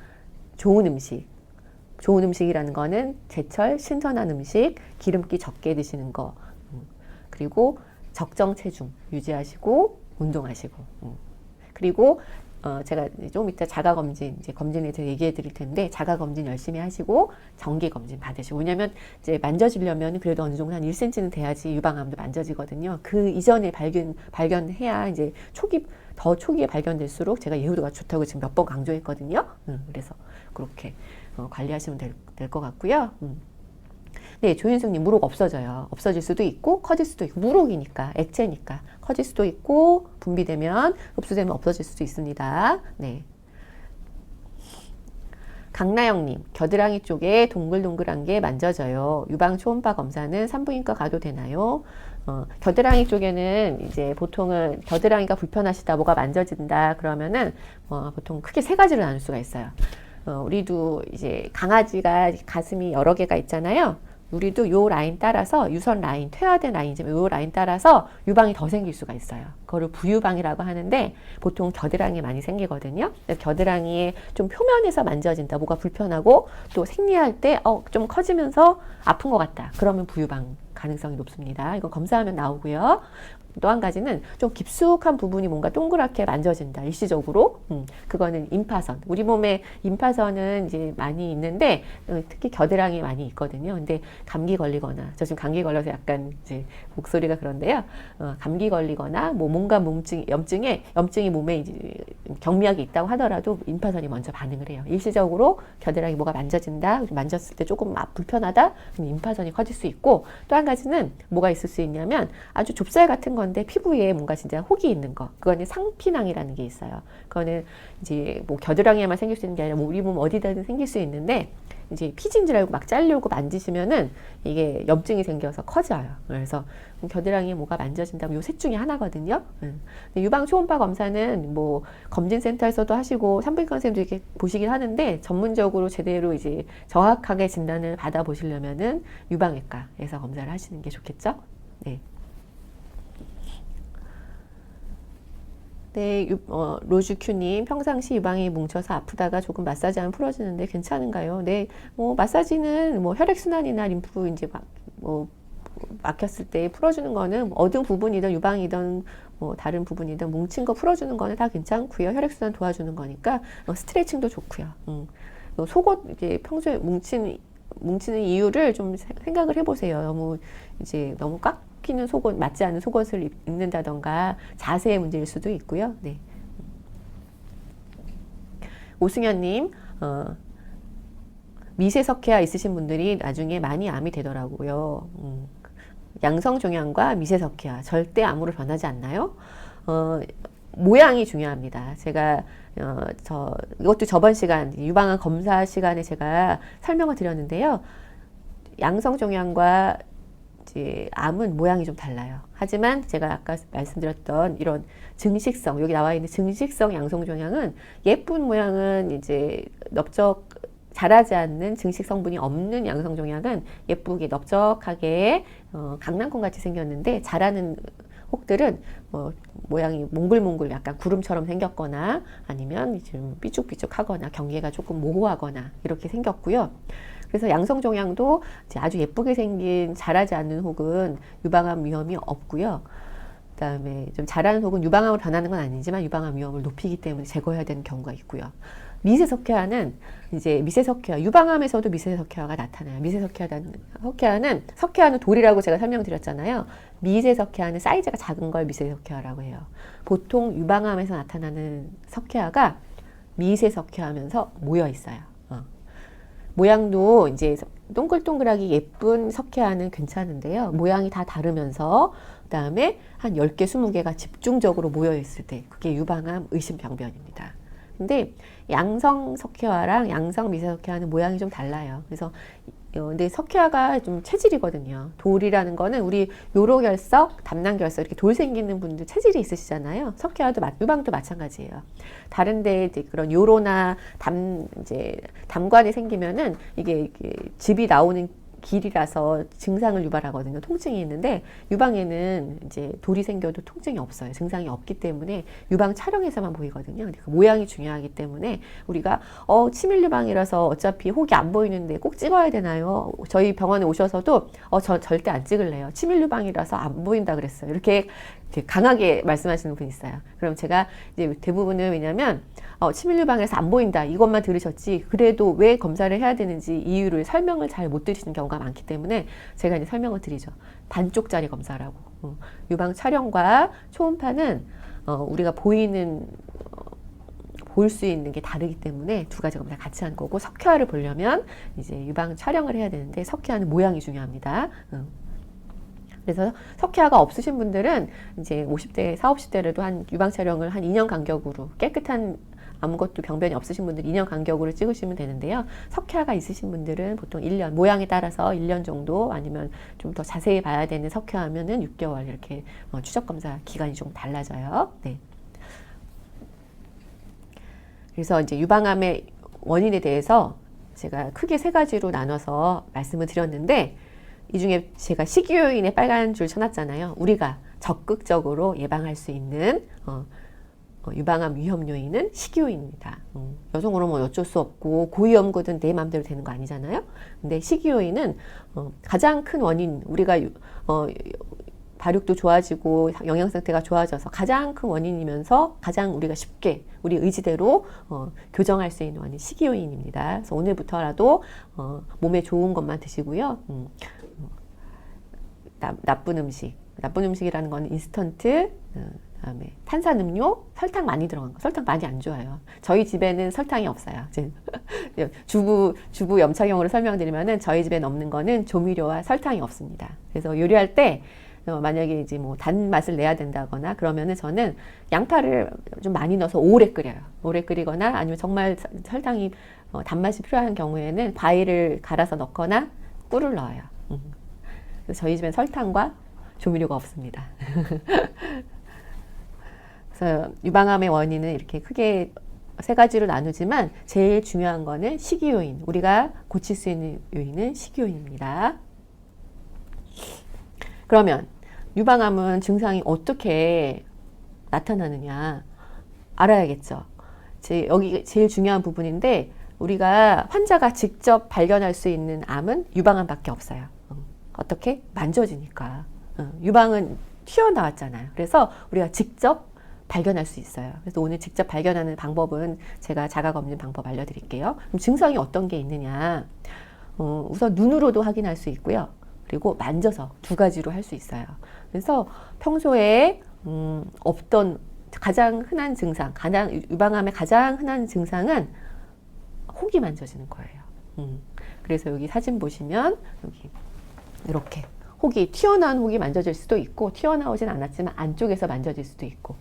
좋은 음식이라는 거는 제철 신선한 음식, 기름기 적게 드시는 거, 그리고 적정 체중 유지하시고 운동하시고, 그리고 제가 좀 이따 자가검진, 이제 검진에 대해서 얘기해 드릴 텐데, 자가검진 열심히 하시고, 정기검진 받으시고. 왜냐면, 이제 만져지려면 그래도 어느 정도 한 1cm는 돼야지 유방암도 만져지거든요. 그 이전에 발견해야 이제 더 초기에 발견될수록 제가 예후도가 좋다고 지금 몇 번 강조했거든요. 그래서 그렇게 관리하시면 될 것 같고요. 네, 조윤숙님, 물혹 없어져요. 없어질 수도 있고, 커질 수도 있고, 물혹이니까, 액체니까, 커질 수도 있고, 분비되면, 흡수되면 없어질 수도 있습니다. 네. 강나영님, 겨드랑이 쪽에 동글동글한 게 만져져요. 유방 초음파 검사는 산부인과 가도 되나요? 겨드랑이 쪽에는 이제 보통은 겨드랑이가 불편하시다, 뭐가 만져진다, 그러면은, 보통 크게 세 가지로 나눌 수가 있어요. 우리도 이제 강아지가 가슴이 여러 개가 있잖아요. 우리도 요 라인 따라서 유선 라인, 퇴화된 라인이지만 요 라인 따라서 유방이 더 생길 수가 있어요. 그거를 부유방이라고 하는데 보통 겨드랑이에 많이 생기거든요. 겨드랑이에 좀 표면에서 만져진다, 뭐가 불편하고 또 생리할 때 좀 커지면서 아픈 것 같다. 그러면 부유방 가능성이 높습니다. 이건 검사하면 나오고요. 또 한 가지는 좀 깊숙한 부분이 뭔가 동그랗게 만져진다, 일시적으로. 그거는 임파선. 우리 몸에 임파선은 이제 많이 있는데, 특히 겨드랑이에 많이 있거든요. 근데 감기 걸리거나, 저 지금 감기 걸려서 약간 이제 목소리가 그런데요. 감기 걸리거나, 뭐 뭔가 염증이 몸에 이제 경미하게 있다고 하더라도 임파선이 먼저 반응을 해요. 일시적으로 겨드랑이 뭐가 만져진다, 만졌을 때 조금 불편하다, 그럼 임파선이 커질 수 있고, 또 한 가지는 뭐가 있을 수 있냐면 아주 좁쌀 같은 건데 피부에 뭔가 진짜 혹이 있는 거, 그거는 상피낭이라는 게 있어요. 그거는 이제 뭐 겨드랑이에만 생길 수 있는 게 아니라 뭐 우리 몸 어디다든 생길 수 있는데 이제 피지인 줄 알고 막 자르려고 만지시면은 이게 염증이 생겨서 커져요. 그래서 겨드랑이에 뭐가 만져진다면 요 셋 중에 하나거든요. 유방 초음파 검사는 뭐 검진센터에서도 하시고 산부인과 선생님도 이렇게 보시긴 하는데 전문적으로 제대로 이제 정확하게 진단을 받아 보시려면은 유방외과에서 검사를 하시는 게 좋겠죠. 네. 네, 로즈큐님, 평상시 유방이 뭉쳐서 아프다가 조금 마사지하면 풀어지는데 괜찮은가요? 네, 마사지는 혈액순환이나 림프 이제 막혔을 때 풀어주는 거는 어떤 부분이든 유방이든 다른 부분이든 뭉친 거 풀어주는 거는 다 괜찮고요. 혈액순환 도와주는 거니까 스트레칭도 좋고요. 속옷 이제 평소에 뭉치는 이유를 좀 생각을 해보세요. 너무 꽉 끼는 속옷, 맞지 않는 속옷을 입는다던가 자세의 문제일 수도 있고요. 네. 오승현님, 미세석회화 있으신 분들이 나중에 많이 암이 되더라고요. 양성종양과 미세석회화 절대 암으로 변하지 않나요? 모양이 중요합니다. 제가 이것도 저번 시간 유방암 검사 시간에 제가 설명을 드렸는데요. 양성종양과 이제 암은 모양이 좀 달라요. 하지만 제가 아까 말씀드렸던 이런 증식성, 여기 나와 있는 증식성 양성종양은 예쁜 모양은 이제 자라지 않는 증식 성분이 없는 양성종양은 예쁘게 넓적하게 강낭콩 같이 생겼는데 자라는 혹들은 모양이 몽글몽글 약간 구름처럼 생겼거나 아니면 좀 삐죽삐죽하거나 경계가 조금 모호하거나 이렇게 생겼고요. 그래서 양성종양도 아주 예쁘게 생긴 자라지 않는 혹은 유방암 위험이 없고요. 그다음에 좀 자라는 혹은 유방암으로 변하는 건 아니지만 유방암 위험을 높이기 때문에 제거해야 되는 경우가 있고요. 미세석회화는 이제 유방암에서도 미세석회화가 나타나요. 석회화는 돌이라고 제가 설명드렸잖아요. 미세석회화는 사이즈가 작은 걸 미세석회화라고 해요. 보통 유방암에서 나타나는 석회화가 미세석회화하면서 모여 있어요. 모양도 이제 동글동글하게 예쁜 석회화는 괜찮은데요. 모양이 다 다르면서 그다음에 한 10개, 20개가 집중적으로 모여 있을 때 그게 유방암 의심병변입니다. 근데 양성 석회화랑 양성 미세 석회화는 모양이 좀 달라요. 그래서 근데 석회화가 좀 체질이거든요. 돌이라는 거는 우리 요로결석, 담낭결석 이렇게 돌 생기는 분들 체질이 있으시잖아요. 석회화도 유방도 마찬가지예요. 다른데 이제 그런 요로나 이제 담관이 생기면은 이게 집이 나오는 길이라서 증상을 유발하거든요. 통증이 있는데 유방에는 이제 돌이 생겨도 통증이 없어요. 증상이 없기 때문에 유방 촬영에서만 보이거든요. 근데 그 모양이 중요하기 때문에 우리가 치밀 유방이라서 어차피 혹이 안 보이는데 꼭 찍어야 되나요? 저희 병원에 오셔서도 저 절대 안 찍을래요. 치밀 유방이라서 안 보인다 그랬어요. 이렇게 강하게 말씀하시는 분이 있어요. 그럼 제가 이제 대부분은 왜냐면 치밀 유방에서 안 보인다 이것만 들으셨지 그래도 왜 검사를 해야 되는지 이유를 설명을 잘 못 들으시는 경우가 많기 때문에 제가 이제 설명을 드리죠. 반쪽짜리 검사라고. 유방 촬영과 초음파는 우리가 보일 수 있는 게 다르기 때문에 두 가지 검사 같이 한 거고 석회화를 보려면 이제 유방 촬영을 해야 되는데 석회화는 모양이 중요합니다. 그래서 석회화가 없으신 분들은 이제 50대, 40, 50대라도 한 유방 촬영을 한 2년 간격으로 깨끗한 아무것도 병변이 없으신 분들 2년 간격으로 찍으시면 되는데요. 석회화가 있으신 분들은 보통 1년, 모양에 따라서 1년 정도 아니면 좀 더 자세히 봐야 되는 석회화면은 6개월 이렇게 추적검사 기간이 좀 달라져요. 네. 그래서 이제 유방암의 원인에 대해서 제가 크게 3가지로 나눠서 말씀을 드렸는데 이 중에 제가 식이 요인에 빨간 줄 쳐놨잖아요. 우리가 적극적으로 예방할 수 있는 유방암 위험 요인은 식이 요인입니다. 여성 호르몬 어쩔 수 없고 고위험군은 내 마음대로 되는 거 아니잖아요. 근데 식이 요인은 가장 큰 원인 우리가 발육도 좋아지고 영양 상태가 좋아져서 가장 큰 원인이면서 가장 우리가 쉽게 우리 의지대로 교정할 수 있는 원인 식이 요인입니다. 그래서 오늘부터라도 몸에 좋은 것만 드시고요. 나쁜 음식이라는 건 인스턴트, 그다음에 탄산음료, 설탕 많이 들어간 거. 설탕 많이 안 좋아요. 저희 집에는 설탕이 없어요. 주부 염착용으로 설명드리면은 저희 집에 없는 거는 조미료와 설탕이 없습니다. 그래서 요리할 때 만약에 이제 뭐 단맛을 내야 된다거나 그러면은 저는 양파를 좀 많이 넣어서 오래 끓여요. 오래 끓이거나 아니면 정말 설탕이 단맛이 필요한 경우에는 과일을 갈아서 넣거나 꿀을 넣어요. 그래서 저희 집엔 설탕과 조미료가 없습니다. 그래서 유방암의 원인은 이렇게 크게 3가지로 나누지만 제일 중요한 거는 식이 요인. 우리가 고칠 수 있는 요인은 식이 요인입니다. 그러면 유방암은 증상이 어떻게 나타나느냐 알아야겠죠. 여기 제일 중요한 부분인데 우리가 환자가 직접 발견할 수 있는 암은 유방암밖에 없어요. 어떻게? 만져지니까. 유방은 튀어나왔잖아요. 그래서 우리가 직접 발견할 수 있어요. 그래서 오늘 직접 발견하는 방법은 제가 자가검진 방법 알려드릴게요. 그럼 증상이 어떤 게 있느냐? 우선 눈으로도 확인할 수 있고요. 그리고 만져서 2가지로 할 수 있어요. 그래서 평소에 없던 가장 흔한 증상, 유방암의 가장 흔한 증상은 혹이 만져지는 거예요. 그래서 여기 사진 보시면 여기 이렇게 혹이 튀어나온 혹이 만져질 수도 있고 튀어나오진 않았지만 안쪽에서 만져질 수도 있고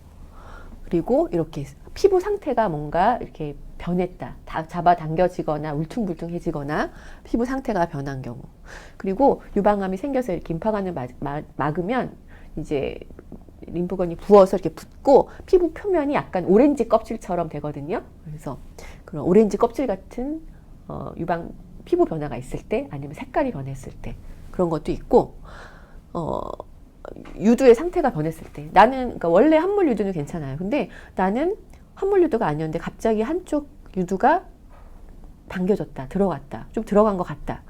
그리고 이렇게 피부 상태가 뭔가 이렇게 변했다. 잡아당겨지거나 울퉁불퉁해지거나 피부 상태가 변한 경우. 그리고 유방암이 생겨서 이렇게 림파관을 막으면 이제 림프관이 부어서 이렇게 붓고 피부 표면이 약간 오렌지 껍질처럼 되거든요. 그래서 그런 오렌지 껍질 같은 유방 피부 변화가 있을 때 아니면 색깔이 변했을 때 그런 것도 있고 유두의 상태가 변했을 때 나는 그러니까 원래 함몰 유두는 괜찮아요. 근데 나는 함몰 유두가 아니었는데 갑자기 한쪽 유두가 당겨졌다, 들어갔다, 좀 들어간 것 같다.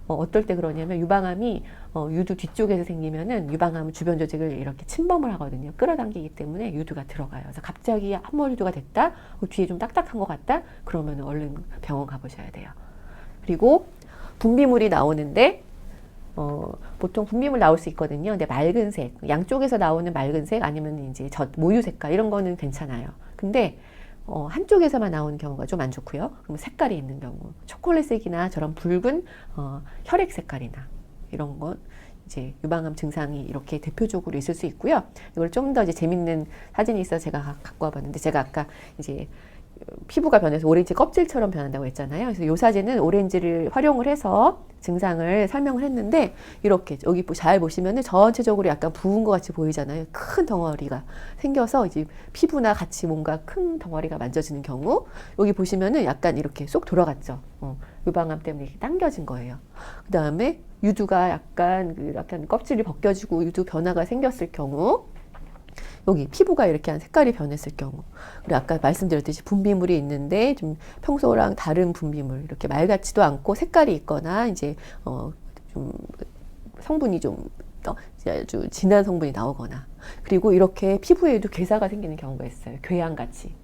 어떨 때 그러냐면 유방암이 유두 뒤쪽에서 생기면은 유방암은 주변 조직을 이렇게 침범을 하거든요. 끌어당기기 때문에 유두가 들어가요. 그래서 갑자기 함몰 유두가 됐다, 뒤에 좀 딱딱한 것 같다, 그러면 얼른 병원 가보셔야 돼요. 그리고 분비물이 나오는데 보통 분비물 나올 수 있거든요. 근데 맑은 색, 양쪽에서 나오는 맑은 색 아니면 이제 모유 색깔 이런 거는 괜찮아요. 근데 한쪽에서만 나오는 경우가 좀 안 좋고요. 그럼 색깔이 있는 경우, 초콜릿색이나 저런 붉은 혈액 색깔이나 이런 것 이제 유방암 증상이 이렇게 대표적으로 있을 수 있고요. 이걸 좀 더 이제 재밌는 사진이 있어서 제가 갖고 와봤는데, 제가 아까 이제 피부가 변해서 오렌지 껍질처럼 변한다고 했잖아요. 그래서 이 사진은 오렌지를 활용을 해서 증상을 설명을 했는데, 이렇게 여기 잘 보시면은 전체적으로 약간 부은 것 같이 보이잖아요. 큰 덩어리가 생겨서 이제 피부나 같이 뭔가 큰 덩어리가 만져지는 경우, 여기 보시면은 약간 이렇게 쏙 돌아갔죠. 유방암 때문에 이렇게 당겨진 거예요. 그 다음에 유두가 약간 껍질이 벗겨지고 유두 변화가 생겼을 경우, 여기 피부가 이렇게 한 색깔이 변했을 경우, 그리고 아까 말씀드렸듯이 분비물이 있는데 좀 평소랑 다른 분비물, 이렇게 말 같지도 않고 색깔이 있거나 이제 좀 성분이 좀 아주 진한 성분이 나오거나, 그리고 이렇게 피부에도 괴사가 생기는 경우가 있어요. 궤양같이.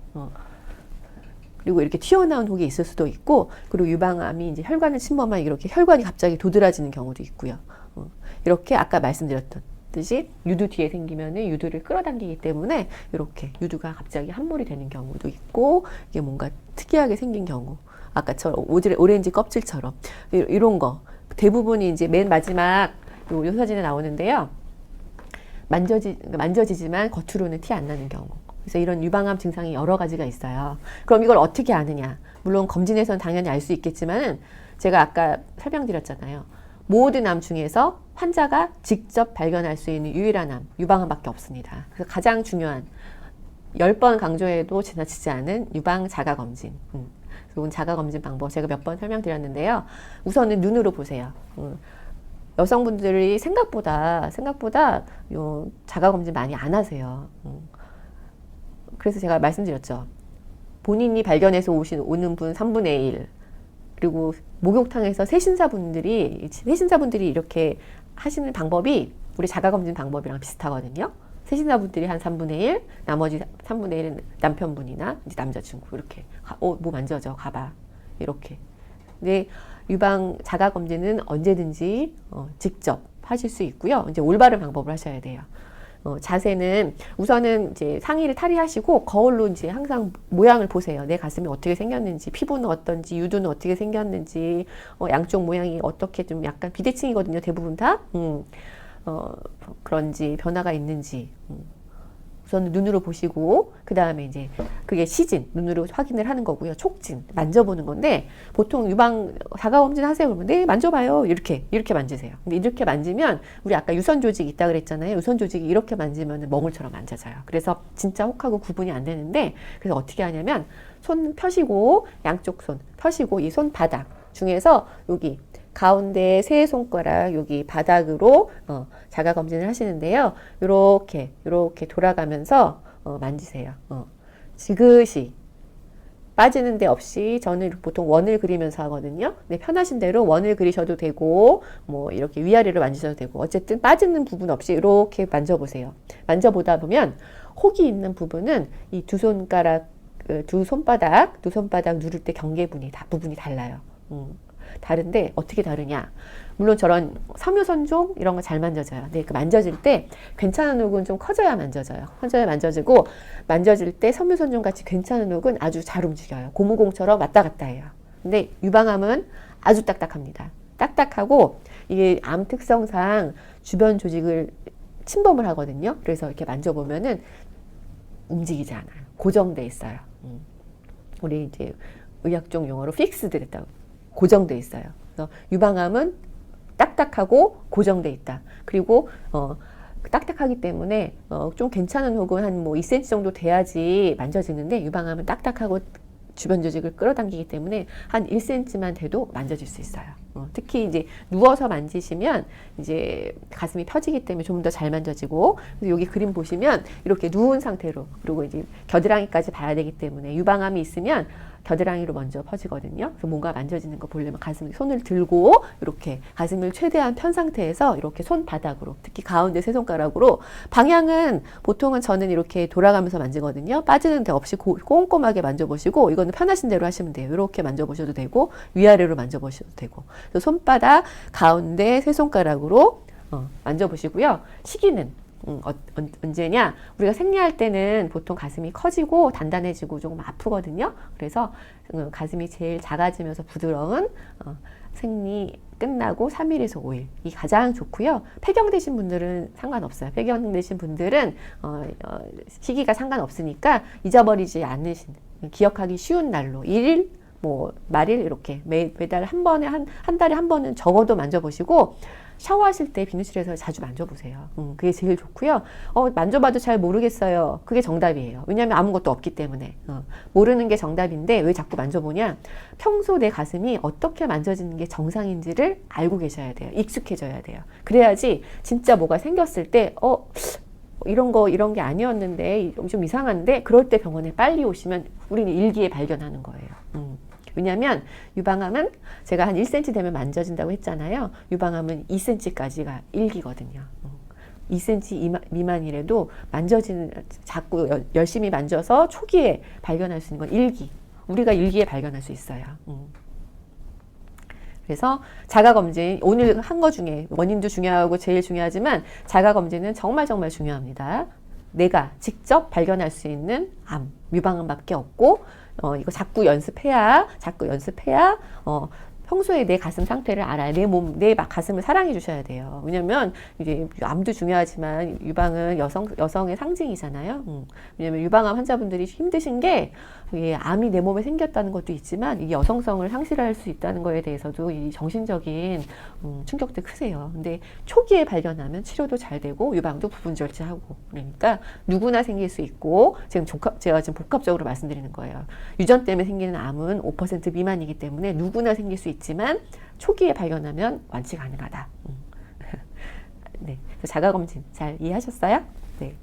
그리고 이렇게 튀어나온 혹이 있을 수도 있고, 그리고 유방암이 이제 혈관을 침범하면 이렇게 혈관이 갑자기 도드라지는 경우도 있고요. 이렇게 아까 말씀드렸던 듯이 유두 뒤에 생기면은 유두를 끌어당기기 때문에 이렇게 유두가 갑자기 함몰이 되는 경우도 있고, 이게 뭔가 특이하게 생긴 경우, 아까처럼 오렌지 껍질처럼 이런 거 대부분이 이제 맨 마지막 요 사진에 나오는데요. 만져지지만 겉으로는 티 안 나는 경우. 그래서 이런 유방암 증상이 여러 가지가 있어요. 그럼 이걸 어떻게 아느냐? 물론 검진에서는 당연히 알 수 있겠지만은, 제가 아까 설명드렸잖아요. 모든 암 중에서 환자가 직접 발견할 수 있는 유일한 암, 유방암밖에 없습니다. 그래서 가장 중요한, 10번 강조해도 지나치지 않은 유방 자가검진. 이건 자가검진 방법 제가 몇 번 설명드렸는데요. 우선은 눈으로 보세요. 여성분들이 생각보다 요 자가검진 많이 안 하세요. 그래서 제가 말씀드렸죠. 본인이 발견해서 오는 분 3분의 1, 그리고 목욕탕에서 세신사분들이 이렇게 하시는 방법이 우리 자가검진 방법이랑 비슷하거든요. 세신사분들이 한 3분의 1, 나머지 3분의 1은 남편분이나 이제 남자친구, 이렇게 뭐 만져줘, 가봐, 이렇게. 근데 유방 자가검진은 언제든지 직접 하실 수 있고요. 이제 올바른 방법을 하셔야 돼요. 자세는 우선은 이제 상의를 탈의하시고 거울로 이제 항상 모양을 보세요. 내 가슴이 어떻게 생겼는지, 피부는 어떤지, 유두는 어떻게 생겼는지, 양쪽 모양이 어떻게 좀 약간 비대칭이거든요. 대부분 다. 그런지 변화가 있는지. 우선 눈으로 보시고, 그 다음에 이제 그게 시진, 눈으로 확인을 하는 거고요. 촉진, 만져보는 건데, 보통 유방 자가검진 하세요 그러면 네 만져봐요, 이렇게 만지세요. 근데 이렇게 만지면 우리 아까 유선 조직이 있다 그랬잖아요. 유선 조직이 이렇게 만지면 멍울처럼 만져져요. 그래서 진짜 혹하고 구분이 안 되는데, 그래서 어떻게 하냐면 손 펴시고, 양쪽 손 펴시고, 이 손바닥 중에서 여기 가운데 세 손가락 여기 바닥으로 자가검진을 하시는데요. 요렇게 돌아가면서 만지세요. 지그시 빠지는 데 없이, 저는 보통 원을 그리면서 하거든요. 근데 편하신 대로 원을 그리셔도 되고, 뭐 이렇게 위아래로 만지셔도 되고, 어쨌든 빠지는 부분 없이 이렇게 만져보세요. 만져보다 보면 혹이 있는 부분은 이 두 손바닥 누를 때 부분이 달라요. 다른데 어떻게 다르냐? 물론 저런 섬유선종 이런 거 잘 만져져요. 근데 그 만져질 때 괜찮은 혹은 좀 커져야 만져져요. 커져야 만져지고, 만져질 때 섬유선종 같이 괜찮은 혹은 아주 잘 움직여요. 고무공처럼 왔다 갔다 해요. 근데 유방암은 아주 딱딱합니다. 딱딱하고 이게 암 특성상 주변 조직을 침범을 하거든요. 그래서 이렇게 만져보면은 움직이지 않아요. 고정돼 있어요. 우리 이제 의학적 용어로 픽스드 됐다고. 고정돼 있어요. 그래서 유방암은 딱딱하고 고정돼 있다. 그리고 딱딱하기 때문에 좀 괜찮은 혹은 한 뭐 2cm 정도 돼야지 만져지는데, 유방암은 딱딱하고 주변 조직을 끌어당기기 때문에 한 1cm만 돼도 만져질 수 있어요. 특히 이제 누워서 만지시면 이제 가슴이 펴지기 때문에 좀 더 잘 만져지고, 그래서 여기 그림 보시면 이렇게 누운 상태로, 그리고 이제 겨드랑이까지 봐야 되기 때문에 유방암이 있으면 겨드랑이로 먼저 퍼지거든요. 그래서 뭔가 만져지는 거 보려면 손을 들고 이렇게 가슴을 최대한 편 상태에서 이렇게 손바닥으로, 특히 가운데 세 손가락으로, 방향은 보통은 저는 이렇게 돌아가면서 만지거든요. 빠지는 데 없이 꼼꼼하게 만져보시고, 이거는 편하신 대로 하시면 돼요. 이렇게 만져보셔도 되고, 위아래로 만져보셔도 되고, 그래서 손바닥 가운데 세 손가락으로 만져보시고요. 시기는 언제냐? 우리가 생리할 때는 보통 가슴이 커지고 단단해지고 조금 아프거든요. 그래서 가슴이 제일 작아지면서 부드러운 생리 끝나고 3일에서 5일 이 가장 좋고요. 폐경되신 분들은 상관없어요. 폐경되신 분들은 시기가 상관없으니까 잊어버리지 않으신 기억하기 쉬운 날로 1일 뭐 말일 이렇게 매달 한 번에 한 달에 한 번은 적어도 만져보시고 샤워하실 때 비누실에서 자주 만져보세요. 그게 제일 좋고요. 만져봐도 잘 모르겠어요. 그게 정답이에요. 왜냐하면 아무것도 없기 때문에. 모르는 게 정답인데 왜 자꾸 만져보냐? 평소 내 가슴이 어떻게 만져지는 게 정상인지를 알고 계셔야 돼요. 익숙해져야 돼요. 그래야지 진짜 뭐가 생겼을 때 이런 게 아니었는데 좀 이상한데 그럴 때 병원에 빨리 오시면 우리는 일기에 발견하는 거예요. 왜냐하면 유방암은 제가 한 1cm 되면 만져진다고 했잖아요. 유방암은 2cm까지가 일기거든요. 2cm 미만이라도 자꾸 열심히 만져서 초기에 발견할 수 있는 건 일기. 우리가 일기에 발견할 수 있어요. 그래서 자가검진 오늘 한 거 중에 원인도 중요하고 제일 중요하지만 자가검진은 정말 중요합니다. 내가 직접 발견할 수 있는 암, 유방암밖에 없고 이거 자꾸 연습해야 평소에 내 가슴 상태를 알아야 내 가슴을 사랑해 주셔야 돼요. 왜냐면 이제 암도 중요하지만 유방은 여성의 상징이잖아요. 왜냐면 유방암 환자분들이 힘드신 게 암이 내 몸에 생겼다는 것도 있지만 이 여성성을 상실할 수 있다는 거에 대해서도 이 정신적인 충격도 크세요. 근데 초기에 발견하면 치료도 잘 되고 유방도 부분 절제하고 그러니까 누구나 생길 수 있고 제가 지금 복합적으로 말씀드리는 거예요. 유전 때문에 생기는 암은 5% 미만이기 때문에 누구나 생길 수 있지만 초기에 발견하면 완치 가능하다. 네, 자가검진 잘 이해하셨어요? 네.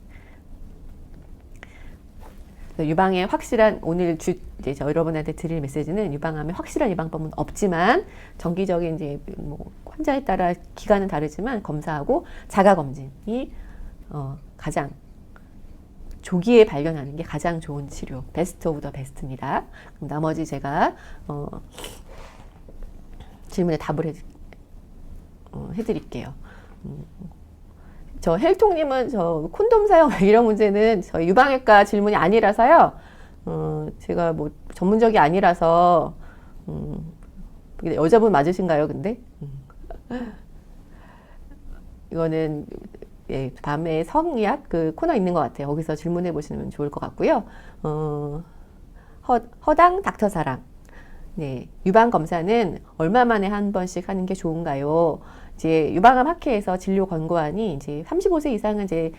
유방의 확실한 오늘 이제 저 여러분한테 드릴 메시지는 유방암의 확실한 예방법은 없지만 정기적인 이제 뭐 환자에 따라 기간은 다르지만 검사하고 자가검진이 가장 조기에 발견하는 게 가장 좋은 치료, 베스트 오브 더 베스트입니다. 그럼 나머지 제가 질문에 답을 해드릴게요. 저 헬통님은 저 콘돔 사용 이런 문제는 저희 유방외과 질문이 아니라서요. 제가 뭐 전문적이 아니라서 여자분 맞으신가요? 근데 이거는 밤에 성의학 그 코너 있는 것 같아요. 거기서 질문해 보시면 좋을 것 같고요. 허당 닥터사랑. 네, 유방 검사는 얼마 만에 한 번씩 하는 게 좋은가요? 이제 유방암 학회에서 진료 권고안이 이제 35세 이상은 이제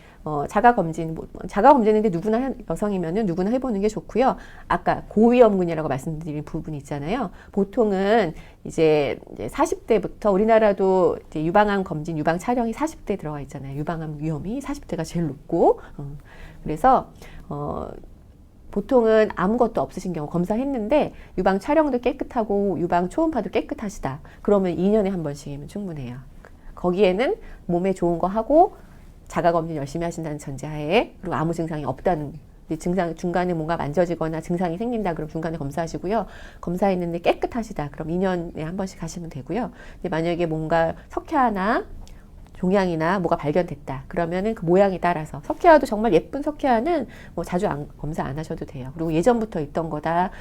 자가검진인데 누구나 여성이면은 누구나 해보는 게 좋고요. 아까 고위험군이라고 말씀드린 부분이 있잖아요. 보통은 이제 40대부터 우리나라도 이제 유방암 검진, 유방 촬영이 40대 들어가 있잖아요. 유방암 위험이 40대가 제일 높고 그래서 보통은 아무것도 없으신 경우 검사했는데 유방 촬영도 깨끗하고 유방 초음파도 깨끗하시다. 그러면 2년에 한 번씩이면 충분해요. 거기에는 몸에 좋은 거 하고 자가검진 열심히 하신다는 전제하에 그리고 아무 증상이 없다는 증상 중간에 뭔가 만져지거나 증상이 생긴다 그럼 중간에 검사하시고요. 검사했는데 깨끗하시다 그럼 2년에 한 번씩 하시면 되고요. 근데 만약에 뭔가 석회화나 종양이나 뭐가 발견됐다. 그러면은 그 모양에 따라서 석회화도 정말 예쁜 석회화는 뭐 자주 검사 안 하셔도 돼요. 그리고 예전부터 있던 거다.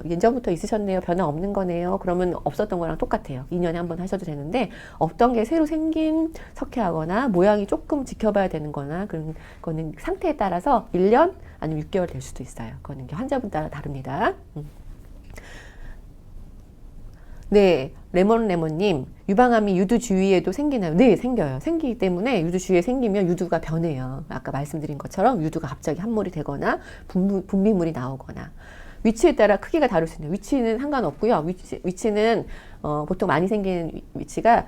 예전부터 있으셨네요. 변화 없는 거네요. 그러면 없었던 거랑 똑같아요. 2년에 한 번 하셔도 되는데 어떤 게 새로 생긴 석회화거나 모양이 조금 지켜봐야 되는 거나 그런 거는 상태에 따라서 1년 아니면 6개월 될 수도 있어요. 그거는 환자분 따라 다릅니다. 네, 레몬님, 유방암이 유두 주위에도 생기나요? 네, 생겨요. 생기기 때문에 유두 주위에 생기면 유두가 변해요. 아까 말씀드린 것처럼 유두가 갑자기 함몰이 되거나 분비물이 나오거나 위치에 따라 크기가 다를 수 있네요. 위치는 상관없고요. 위치는 보통 많이 생기는 위치가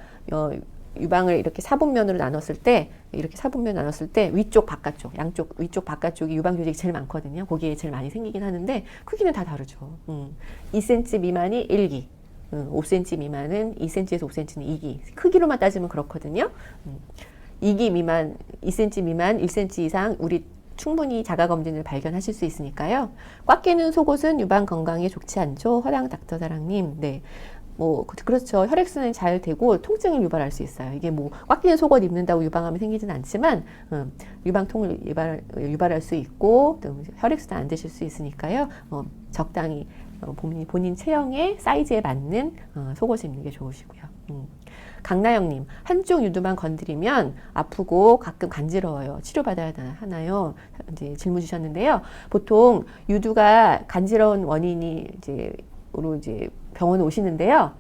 유방을 이렇게 사분면으로 나눴을 때 위쪽 바깥쪽 양쪽 위쪽 바깥쪽이 유방 조직이 제일 많거든요. 거기에 제일 많이 생기긴 하는데 크기는 다 다르죠. 2cm 미만이 1기 5cm 미만은 2cm에서 5cm는 2기. 크기로만 따지면 그렇거든요. 2기 미만, 2cm 미만, 1cm 이상 우리 충분히 자가검진을 발견하실 수 있으니까요. 꽉 끼는 속옷은 유방 건강에 좋지 않죠. 허당 닥터사랑님. 네. 뭐 그렇죠. 혈액순환이 잘 되고 통증을 유발할 수 있어요. 이게 뭐 꽉 끼는 속옷 입는다고 유방암이 생기지는 않지만 유방통을 유발할 수 있고 또 혈액순환 안 되실 수 있으니까요. 적당히 본인 체형의 사이즈에 맞는 속옷을 입는 게 좋으시고요. 강나영님, 한쪽 유두만 건드리면 아프고 가끔 간지러워요. 치료받아야 하나요? 이제 질문 주셨는데요. 보통 유두가 간지러운 원인이 이제 병원에 오시는데요.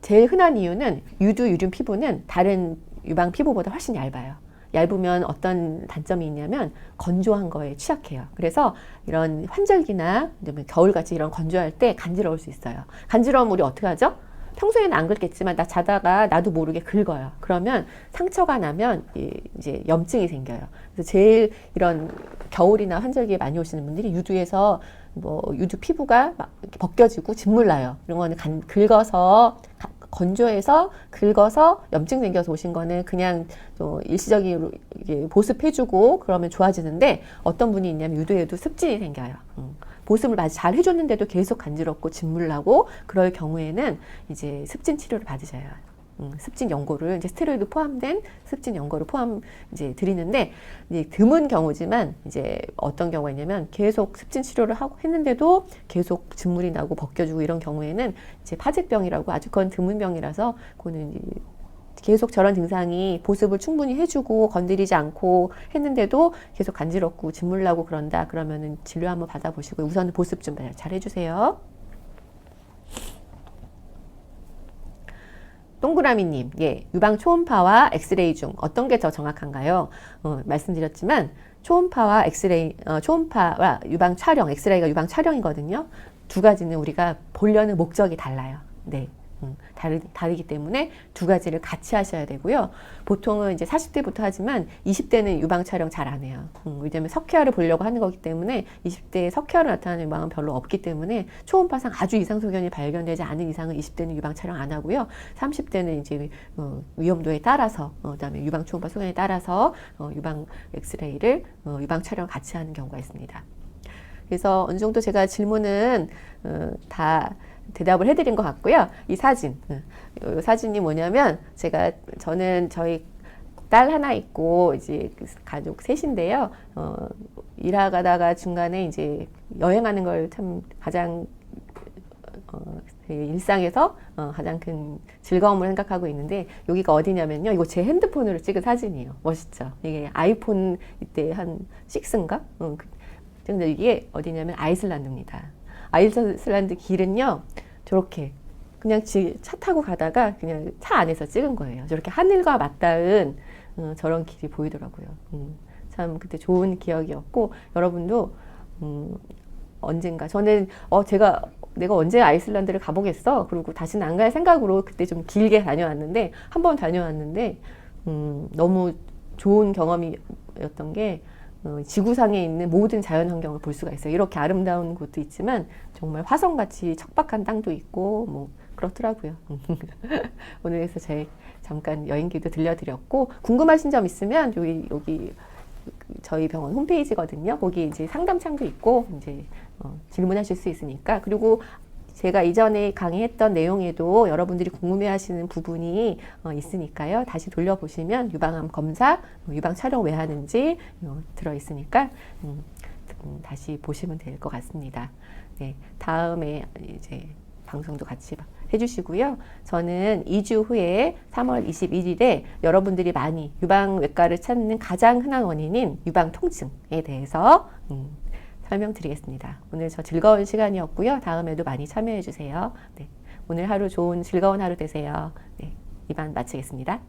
제일 흔한 이유는 유륜 피부는 다른 유방 피부보다 훨씬 얇아요. 얇으면 어떤 단점이 있냐면 건조한 거에 취약해요. 그래서 이런 환절기나 겨울같이 이런 건조할 때 간지러울 수 있어요. 간지러우면 우리 어떻게 하죠? 평소에는 안 긁겠지만 나 자다가 나도 모르게 긁어요. 그러면 상처가 나면 이제 염증이 생겨요. 그래서 제일 이런 겨울이나 환절기에 많이 오시는 분들이 유두에서 유두 피부가 막 벗겨지고 진물 나요. 이런 거는 건조해서 긁어서 염증 생겨서 오신 거는 그냥 일시적으로 보습해주고 그러면 좋아지는데, 어떤 분이 있냐면 유두에도 습진이 생겨요. 보습을 잘 해줬는데도 계속 간지럽고 진물 나고 그럴 경우에는 이제 습진 치료를 받으셔야 해요. 습진 연고를 이제 스테로이드 포함된 습진 연고를 이제 드리는데, 이제 드문 경우지만 이제 어떤 경우가 있냐면 계속 습진 치료를 했는데도 계속 진물이 나고 벗겨지고 이런 경우에는 이제 파제병이라고, 아주 그건 드문 병이라서 그거는 이제 계속 저런 증상이 보습을 충분히 해주고 건드리지 않고 했는데도 계속 간지럽고 진물 나고 그런다 그러면은 진료 한번 받아보시고 우선 보습 좀 잘 해주세요. 동그라미님, 예, 유방 초음파와 엑스레이 중 어떤 게 더 정확한가요? 말씀드렸지만 초음파와 초음파와 유방 촬영, 엑스레이가 유방 촬영이거든요. 두 가지는 우리가 보려는 목적이 달라요. 네. 다르기 때문에 두 가지를 같이 하셔야 되고요. 보통은 이제 40대부터 하지만 20대는 유방 촬영 잘 안 해요. 왜냐면 석회화를 보려고 하는 거기 때문에 20대에 석회화로 나타나는 유방은 별로 없기 때문에 초음파상 아주 이상 소견이 발견되지 않은 이상은 20대는 유방 촬영 안 하고요. 30대는 이제 위험도에 따라서 그다음에 유방 초음파 소견에 따라서 유방 엑스레이를 유방 촬영 같이 하는 경우가 있습니다. 그래서 어느 정도 제가 질문은 다 대답을 해드린 것 같고요. 이 사진이 뭐냐면 저는 저희 딸 하나 있고 이제 가족 셋인데요. 일하다가 중간에 이제 여행하는 걸 참 가장 일상에서 가장 큰 즐거움을 생각하고 있는데, 여기가 어디냐면요. 이거 제 핸드폰으로 찍은 사진이에요. 멋있죠? 이게 아이폰 이때 한 6인가? 근데 이게 어디냐면 아이슬란드입니다. 아이슬란드 길은요, 저렇게 그냥 차 타고 가다가 그냥 차 안에서 찍은 거예요. 저렇게 하늘과 맞닿은 저런 길이 보이더라고요. 참 그때 좋은 기억이었고, 여러분도 언젠가, 저는 내가 언제 아이슬란드를 가보겠어? 그리고 다시는 안 갈 생각으로 그때 좀 길게 다녀왔는데, 한 번 다녀왔는데 너무 좋은 경험이었던 게, 지구상에 있는 모든 자연환경을 볼 수가 있어요. 이렇게 아름다운 곳도 있지만 정말 화성같이 척박한 땅도 있고 뭐 그렇더라고요. 오늘 그래서 잠깐 여행기도 들려드렸고, 궁금하신 점 있으면 여기 저희 병원 홈페이지거든요. 거기 이제 상담창도 있고 이제 질문하실 수 있으니까. 그리고 제가 이전에 강의했던 내용에도 여러분들이 궁금해하시는 부분이 있으니까요. 다시 돌려보시면 유방암 검사, 유방 촬영 왜 하는지 들어있으니까 다시 보시면 될 것 같습니다. 네, 다음에 이제 방송도 같이 해주시고요. 저는 2주 후에 3월 21일에 여러분들이 많이 유방외과를 찾는 가장 흔한 원인인 유방 통증에 대해서 설명드리겠습니다. 오늘 저 즐거운 시간이었고요. 다음에도 많이 참여해 주세요. 네, 오늘 하루 즐거운 하루 되세요. 네, 이만 마치겠습니다.